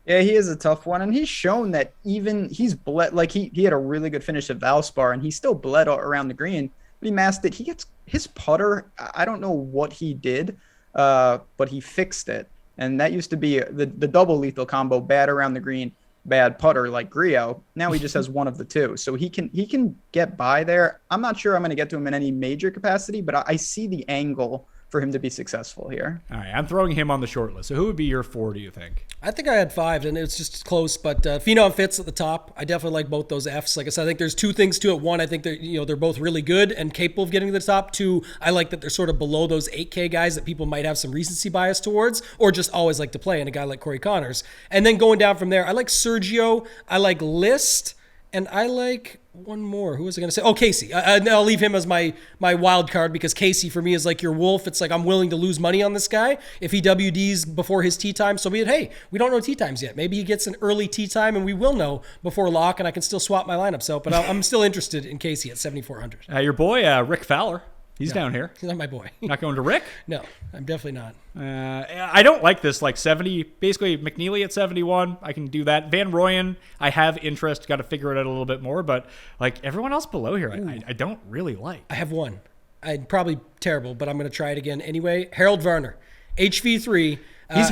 Yeah, he is a tough one, and he's shown that even he's bled, like he had a really good finish at Valspar, and he still bled around the green, but he masked it. He gets his putter, I don't know what he did, but he fixed it. And that used to be the double lethal combo, bad around the green, bad putter like Griot. Now he just has one of the two. So he can get by there. I'm not sure I'm going to get to him in any major capacity, but I see the angle for him to be successful here. All right, I'm throwing him on the short list. So who would be your 4, do you think? I think I had 5, and it's just close. But Phenom Fitz at the top. I definitely like both those Fs. Like I said, I think there's 2 things to it. One, I think they're both really good and capable of getting to the top. 2, I like that they're sort of below those 8K guys that people might have some recency bias towards, or just always like to play. And a guy like Corey Connors. And then going down from there, I like Sergio. I like List. And I like one more. Who was I going to say? Oh, Casey. I'll leave him as my wild card, because Casey for me is like your Wolf. It's like I'm willing to lose money on this guy. If he WDs before his tee time, so be it. Hey, we don't know tee times yet. Maybe he gets an early tee time, and we will know before lock, and I can still swap my lineups out. But I'm still interested in Casey at 7,400. Your boy, Rick Fowler. He's down here. He's not my boy. Not going to Rick? No, I'm definitely not. I don't like this, like 70, basically McNeely at 71. I can do that. Van Royen, I have interest. Got to figure it out a little bit more. But like everyone else below here, I don't really like. I have one. I'm probably terrible, but I'm going to try it again anyway. Harold Varner, HV3.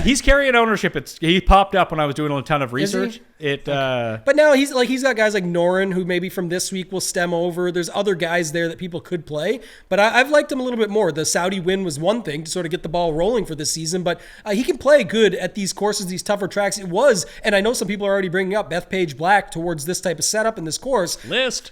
He's carrying ownership. He popped up when I was doing a ton of research. But now he's got guys like Noren who maybe from this week will stem over. There's other guys there that people could play, but I've liked him a little bit more. The Saudi win was one thing to sort of get the ball rolling for this season, but he can play good at these courses, these tougher tracks. It was, and I know some people are already bringing up Bethpage Black towards this type of setup in this course. But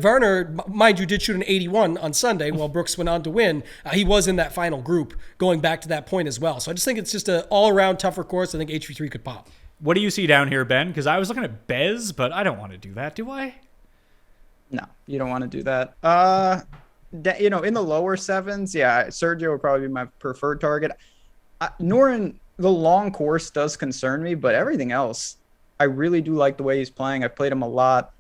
Varner, mind you, did shoot an 81 on Sunday while Brooks went on to win. He was in that final group going back to that point as well. So I just think it's just an all-around tougher course. I think HV3 could pop. What do you see down here, Ben? Because I was looking at Bez, but I don't want to do that, do I? No, you don't want to do that. In the lower sevens, yeah, Sergio would probably be my preferred target. Noren, the long course does concern me, but everything else, I really do like the way he's playing. I've played him a lot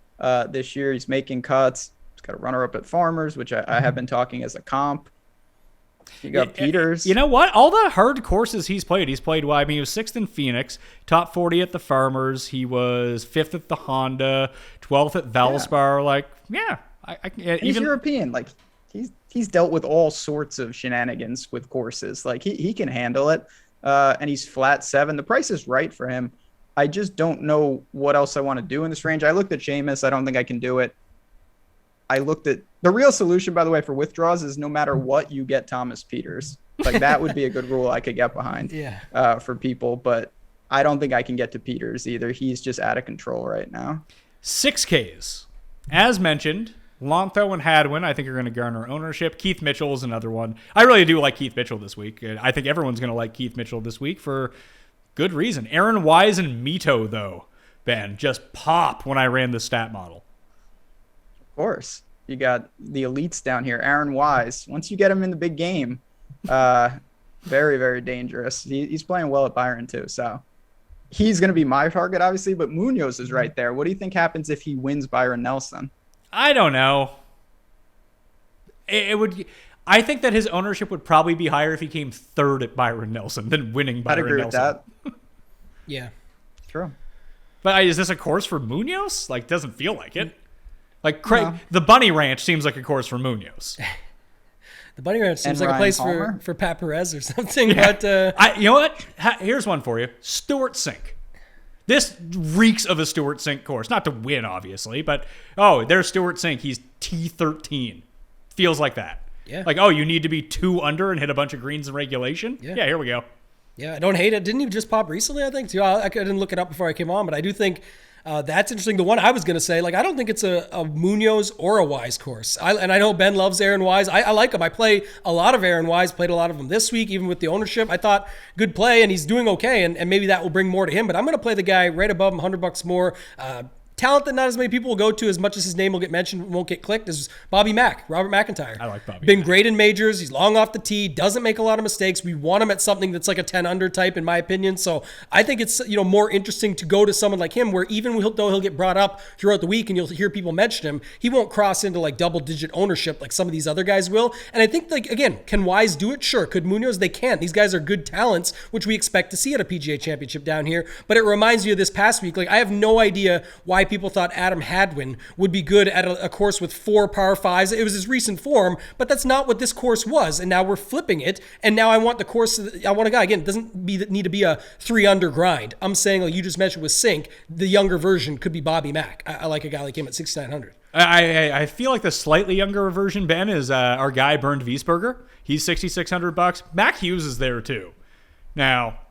this year. He's making cuts. He's got a runner-up at Farmers, which I have been talking as a comp. You got Peters. You know what? All the hard courses he was he was 6th in Phoenix, top 40 at the Farmers. He was 5th at the Honda, 12th at Valspar. He's European. Like he's dealt with all sorts of shenanigans with courses. Like he can handle it. And he's flat 7. The price is right for him. I just don't know what else I want to do in this range. I looked at Seamus. I don't think I can do it. I looked at the real solution, by the way, for withdrawals is no matter what, you get Thomas Peters. Like that would be a good rule I could get behind for people. But I don't think I can get to Peters either. He's just out of control right now. 6Ks. As mentioned, Lontho and Hadwin, I think, are going to garner ownership. Keith Mitchell is another one. I really do like Keith Mitchell this week. I think everyone's going to like Keith Mitchell this week for good reason. Aaron Wise and Mito, though, Ben, just pop when I ran the stat model. Of course. You got the elites down here. Aaron Wise, once you get him in the big game, very, very dangerous. He's playing well at Byron too. So he's going to be my target, obviously, but Munoz is right there. What do you think happens if he wins Byron Nelson? I don't know. I think that his ownership would probably be higher if he came 3rd at Byron Nelson than winning Byron Nelson. I'd agree with that. Yeah. True. But is this a course for Munoz? Like, doesn't feel like it. Like Craig, the Bunny Ranch seems like a course for Munoz. The Bunny Ranch seems like a place for Pat Perez or something. Yeah. But you know what? Here's one for you. Stewart Sink. This reeks of a Stewart Sink course. Not to win, obviously, but there's Stewart Sink. He's T13. Feels like that. Yeah. Like, you need to be 2 under and hit a bunch of greens in regulation? Yeah, here we go. Yeah, I don't hate it. Didn't he just pop recently, I think, too? I didn't look it up before I came on, but I do think that's interesting. The one I was going to say, I don't think it's a Munoz or a Wise course. And I know Ben loves Aaron Wise. I like him. I play a lot of Aaron Wise, played a lot of him this week, even with the ownership. I thought good play, and he's doing okay, and maybe that will bring more to him. But I'm going to play the guy right above him, $100 more. Talent that not as many people will go to, as much as his name will get mentioned, won't get clicked, is Bobby Mack, Robert McIntyre. I like Bobby. Been great in majors. He's long off the tee, doesn't make a lot of mistakes. We want him at something that's like a 10 under type, in my opinion. So I think it's more interesting to go to someone like him, where even though he'll get brought up throughout the week and you'll hear people mention him, he won't cross into like double-digit ownership like some of these other guys will. And I think, again, can Wise do it? Sure. Could Munoz? They can. These guys are good talents, which we expect to see at a PGA Championship down here. But it reminds you of this past week. I have no idea why people thought Adam Hadwin would be good at a course with 4 par 5s. It was his recent form, but that's not what this course was. And now we're flipping it. And now I want the course. I want a guy, again, it doesn't need to be a 3 under grind. I'm saying, like you just mentioned with Sink, the younger version could be Bobby Mack. I like a guy like him at 6,900. I feel like the slightly younger version, Ben, is our guy Bernd Wiesberger. He's $6,600. Mac Hughes is there too. Now,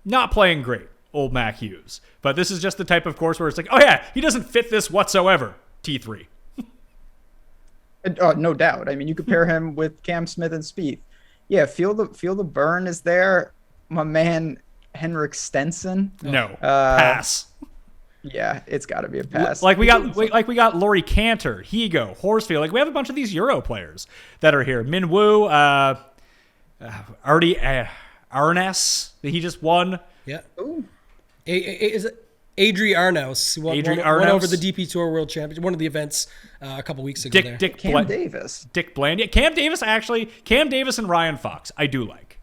not playing great, old Mac Hughes. But this is just the type of course where it's like, he doesn't fit this whatsoever. T3. No doubt. I mean, you compare him with Cam Smith and Spieth. Yeah, feel the burn is there. My man Henrik Stenson. No, pass. Yeah, it's got to be a pass. Like we got Laurie Cantor, Higo, Horsfield. Like we have a bunch of these Euro players that are here. Min Woo, Artie Arness, that he just won. Yeah. Ooh. Is it? Adri Arnaus, who won Arnaus. over the DP Tour World Championship, one of the events a couple weeks ago. Cam Davis. Dick Bland. Yeah, Cam Davis and Ryan Fox, I do like.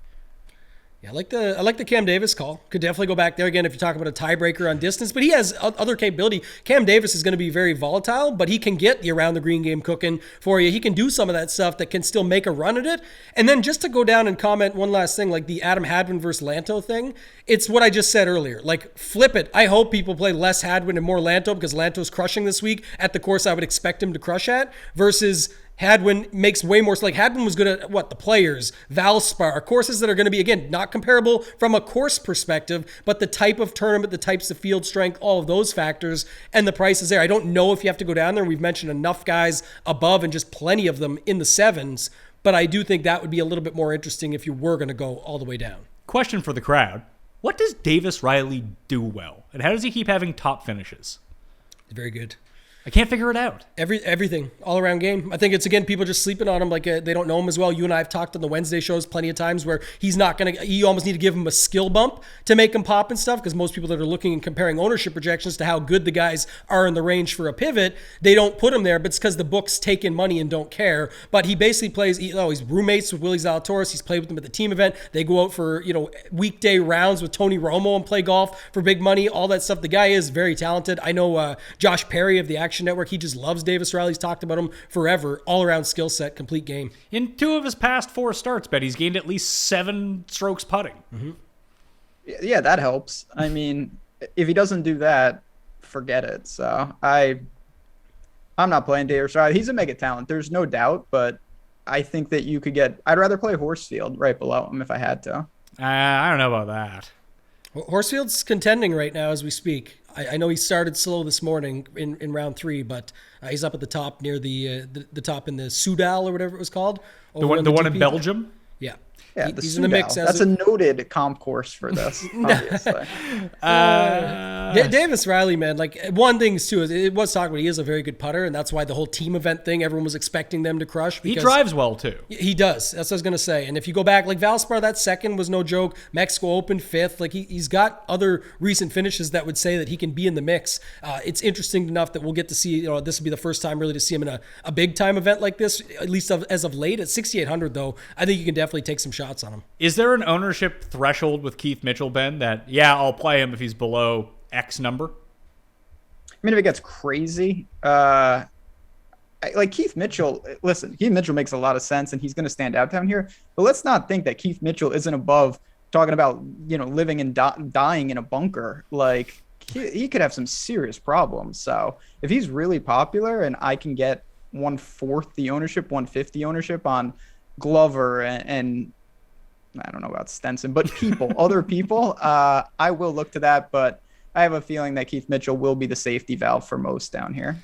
Yeah, I like the Cam Davis call. Could definitely go back there again if you talk about a tiebreaker on distance, but he has other capability. Cam Davis is going to be very volatile, but he can get the around the green game cooking for you. He can do some of that stuff that can still make a run at it. And then just to go down and comment one last thing, like the Adam Hadwin versus Lanto thing, it's what I just said earlier. Like, flip it. I hope people play less Hadwin and more Lanto because Lanto's crushing this week at the course I would expect him to crush at versus Hadwin makes way more. Like Hadwin was good at the Players, Valspar, courses that are going to be, again, not comparable from a course perspective, but the type of tournament, the types of field strength, all of those factors, and the price is there. I don't know if you have to go down there. We've mentioned enough guys above and just plenty of them in the sevens, but I do think that would be a little bit more interesting if you were going to go all the way down. Question for the crowd. What does Davis Riley do well? And how does he keep having top finishes? Very good. I can't figure it out. Everything, all around game. I think it's, again, people just sleeping on him like they don't know him as well. You and I have talked on the Wednesday shows plenty of times where you almost need to give him a skill bump to make him pop and stuff, because most people that are looking and comparing ownership projections to how good the guys are in the range for a pivot, they don't put him there, but it's because the books take in money and don't care. But he basically plays, he's roommates with Willie Zalatoris. He's played with them at the team event. They go out for, weekday rounds with Tony Romo and play golf for big money, all that stuff. The guy is very talented. I know Josh Perry of the Action Network, he just loves Davis Riley. He's talked about him forever. All-around skill set, complete game. In 2 of his past 4 starts, he's gained at least 7 strokes putting. Mm-hmm. Yeah, that helps. I mean, if he doesn't do that, forget it. So I'm not playing Davis Riley. He's a mega talent. There's no doubt, but I think that you could get. I'd rather play Horsfield right below him if I had to. I don't know about that. Horsfield's contending right now as we speak. I know he started slow this morning in round 3, but he's up at the top near the top in the Soudal or whatever it was called. The one in Belgium? Yeah. Yeah, he's in the mix. That's a noted comp course for this, obviously. Davis Riley, man, like one thing too is it was talked about. He is a very good putter, and that's why the whole team event thing, everyone was expecting them to crush. He drives well too. He does. That's what I was gonna say. And if you go back, like Valspar, that second was no joke. Mexico Open 5th. Like he's got other recent finishes that would say that he can be in the mix. It's interesting enough that we'll get to see. This will be the first time really to see him in a big time event like this, at least as of late. At 6,800 though, I think you can definitely take some shots on him. Is there an ownership threshold with Keith Mitchell, Ben, that, I'll play him if he's below X number? I mean, if it gets crazy, like Keith Mitchell, listen, Keith Mitchell makes a lot of sense and he's going to stand out down here. But let's not think that Keith Mitchell isn't above talking about, living and dying in a bunker. Like he could have some serious problems. So if he's really popular and I can get 1/4 the ownership, 1/50 ownership on Glover and I don't know about Stenson, but other people, I will look to that. But I have a feeling that Keith Mitchell will be the safety valve for most down here.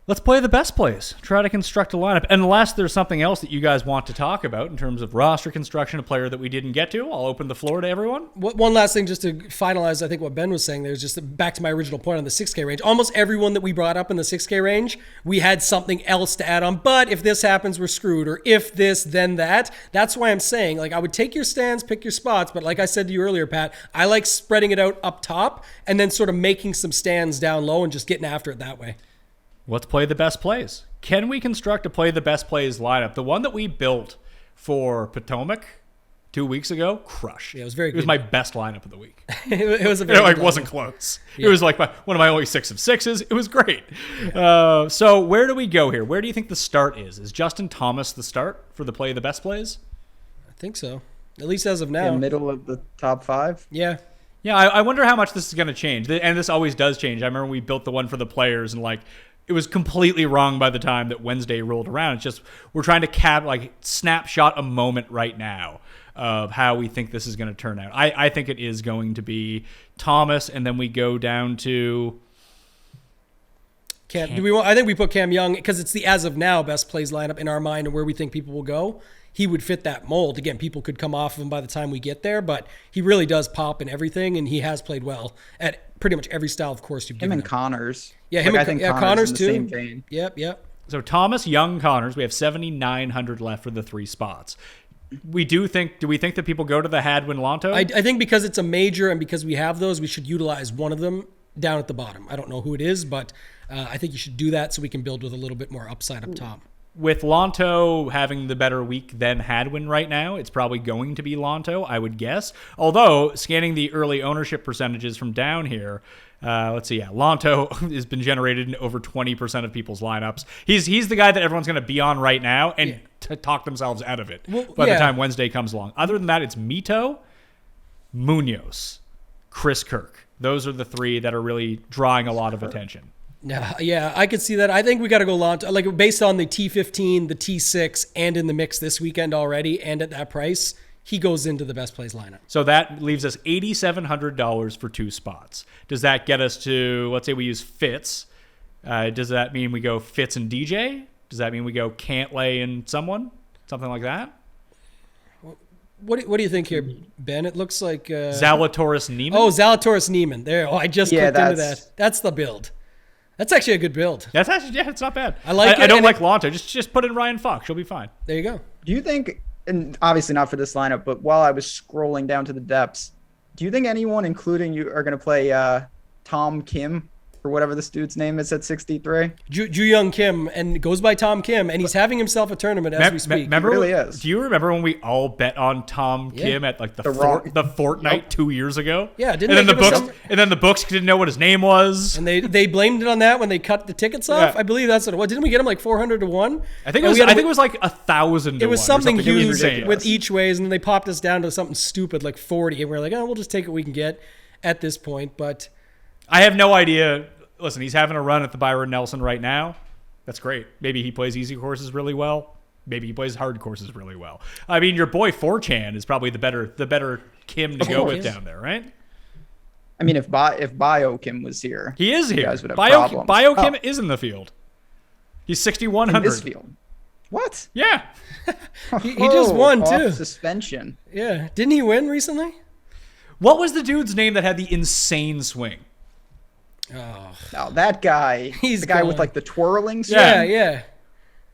Let's play the best plays. Try to construct a lineup. Unless there's something else that you guys want to talk about in terms of roster construction, a player that we didn't get to, I'll open the floor to everyone. One last thing just to finalize, I think what Ben was saying there is just back to my original point on the 6K range. Almost everyone that we brought up in the 6K range, we had something else to add on. But if this happens, we're screwed. Or if this, then that. That's why I'm saying, I would take your stands, pick your spots. But like I said to you earlier, Pat, I like spreading it out up top and then sort of making some stands down low and just getting after it that way. Let's play the best plays. Can we construct a play the best plays lineup? The one that we built for Potomac 2 weeks ago, crush. Yeah, it was very good. It was my best lineup of the week. It was a very good wasn't close. Yeah. It was like one of my only 6 of 6s. It was great. Yeah. So where do we go here? Where do you think the start is? Is Justin Thomas the start for the play the best plays? I think so. At least as of now. In the middle of the top 5? Yeah. Yeah, I wonder how much this is going to change. And this always does change. I remember we built the one for the players and it was completely wrong by the time that Wednesday rolled around. It's just we're trying to snapshot a moment right now of how we think this is going to turn out. I think it is going to be Thomas, and then we go down to Cam. I think we put Cam Young because it's the as of now best plays lineup in our mind and where we think people will go. He would fit that mold. Again, people could come off of him by the time we get there, but he really does pop in everything, and he has played well at pretty much every style of course you've given him. And Connors. Yeah, I think Connors too. Same vein. Yep. So Thomas, Young, Connors, we have 7,900 left for the 3 spots. do we think that people go to the Hadwin Lonto? I think because it's a major and because we have those, we should utilize one of them down at the bottom. I don't know who it is, but I think you should do that so we can build with a little bit more upside up top. With Lonto having the better week than Hadwin right now, it's probably going to be Lonto, I would guess. Although, scanning the early ownership percentages from down here, let's see, Lonto has been generated in over 20% of people's lineups. He's the guy that everyone's going to be on right now and talk themselves out of it by the time Wednesday comes along. Other than that, it's Mito, Munoz, Chris Kirk. Those are the three that are really drawing a lot of attention. Yeah, I could see that. I think we got to go Lonto, like based on the T15, the T6, and in the mix this weekend already, and at that price, he goes into the best plays lineup. So that leaves us $8,700 for 2 spots. Does that get us to, let's say we use Fitz. Does that mean we go Fitz and DJ? Does that mean we go Cantlay and someone? Something like that? What do you think here, Ben? It looks like... Zalatoris Neiman? Oh, Zalatoris Neiman. There. Oh, I just clicked into that. That's the build. That's actually a good build. That's actually, it's not bad. I like it. I don't like Lonto. Just put in Ryan Fox. She'll be fine. There you go. Do you think, and obviously not for this lineup, but while I was scrolling down to the depths, do you think anyone, including you, are going to play Tom Kim or whatever this dude's name is at 63? Ju Young Kim, and goes by Tom Kim, and he's having himself a tournament as we speak. Remember, he really is. Do you remember when we all bet on Tom Kim at like the Fortnite 2 years ago? Yeah, and then the books didn't know what his name was, and they blamed it on that when they cut the tickets off. Yeah. I believe that's what it was. Didn't we get him like 400 to 1? I think it was like 1,000. It was something huge insane. with each ways, and then they popped us down to something stupid like 40, and we're like, oh, we'll just take what we can get at this point. But I have no idea. Listen, he's having a run at the Byron Nelson right now. That's great. Maybe he plays easy courses really well. Maybe he plays hard courses really well. I mean, your boy 4chan is probably the better Kim to go with down there, right? I mean, if Bio Kim was here, he is here. Bio Kim is in the field. He's 6,100. In this field. What? Yeah. he just won off too. Suspension. Yeah. Didn't he win recently? What was the dude's name that had the insane swing? Oh, now that guy. He's the guy gone. with like the twirling swing. Yeah.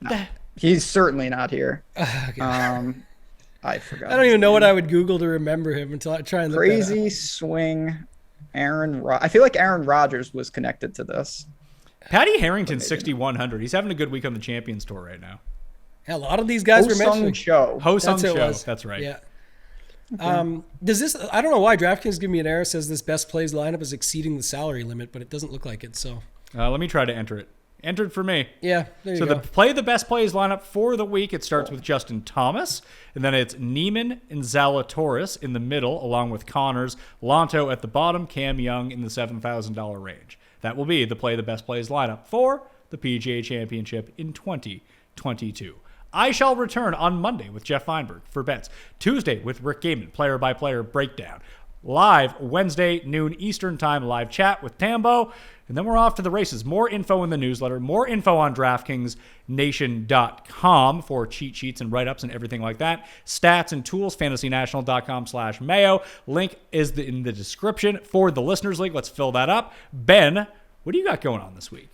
No, he's certainly not here. I forgot. I don't even know what I would Google to remember him until I try and look Crazy that up. swing. I feel like Aaron Rodgers was connected to this. Patty Harrington, 6,100. He's having a good week on the Champions Tour right now. Yeah, a lot of these guys were mentioning. Ho-Sung Cho. That's right. Yeah. Okay. Does this? I don't know why DraftKings give me an error. Says this best plays lineup is exceeding the salary limit, but it doesn't look like it. So let me try to enter it. Entered for me. Yeah, there you go. So the best plays lineup for the week. It starts with Justin Thomas, and then it's Neiman and Zalatoris in the middle, along with Connors, Lonto at the bottom, Cam Young in the $7,000 range. That will be the best plays lineup for the PGA Championship in 2022. I shall return on Monday with Jeff Feinberg for bets. Tuesday with Rick Gaiman, player-by-player breakdown. Live Wednesday, noon Eastern time, live chat with Tambo. And then we're off to the races. More info in the newsletter. More info on DraftKingsNation.com for cheat sheets and write-ups and everything like that. Stats and tools, fantasynational.com/Mayo. Link is in the description for the Listeners League. Let's fill that up. Ben, what do you got going on this week?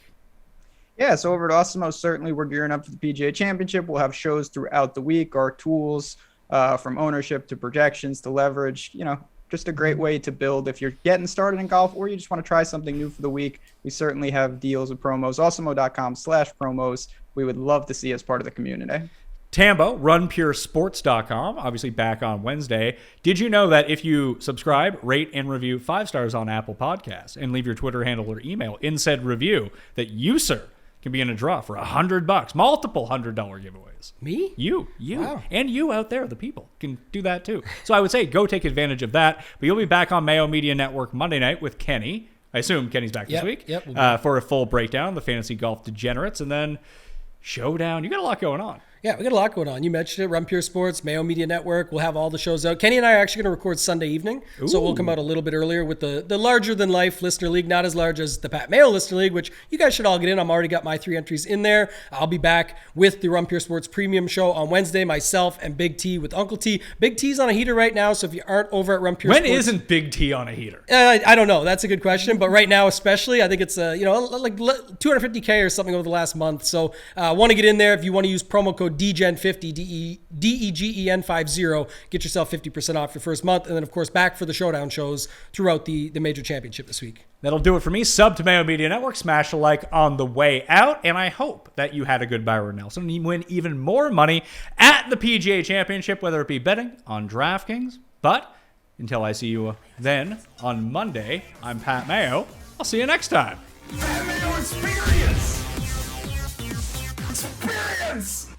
Yeah, so over at Osmo, certainly we're gearing up for the PGA Championship. We'll have shows throughout the week, our tools from ownership to projections to leverage, just a great way to build if you're getting started in golf or you just want to try something new for the week. We certainly have deals and promos. Osmo.com/promos. We would love to see you as part of the community. Tambo, runpuresports.com, obviously back on Wednesday. Did you know that if you subscribe, rate, and review 5 stars on Apple Podcasts and leave your Twitter handle or email in said review, that you, sir, can be in a draw for $100, multiple $100 giveaways. Me? You. Wow. And you out there, the people, can do that too. So I would say go take advantage of that. But you'll be back on Mayo Media Network Monday night with Kenny. I assume Kenny's back this week. Yep. For a full breakdown, the Fantasy Golf Degenerates, and then Showdown. You got a lot going on. Yeah, we got a lot going on. You mentioned it, Run Pure Sports, Mayo Media Network. We'll have all the shows out. Kenny and I are actually going to record Sunday evening, so we'll come out a little bit earlier with the larger-than-life Listener League, not as large as the Pat Mayo Listener League, which you guys should all get in. I've already got my 3 entries in there. I'll be back with the Run Pure Sports Premium Show on Wednesday, myself and Big T with Uncle T. Big T's on a heater right now, so if you aren't over at Run Pure Sports... When isn't Big T on a heater? I don't know. That's a good question, but right now especially, I think it's like 250K or something over the last month, so want to get in there. If you want to use promo code code DEGEN50, DEGEN50. Get yourself 50% off your first month. And then, of course, back for the showdown shows throughout the major championship this week. That'll do it for me. Sub to Mayo Media Network. Smash a like on the way out. And I hope that you had a good Byron Nelson and you win even more money at the PGA Championship, whether it be betting on DraftKings. But until I see you then on Monday, I'm Pat Mayo. I'll see you next time. Pat Mayo Experience! Experience!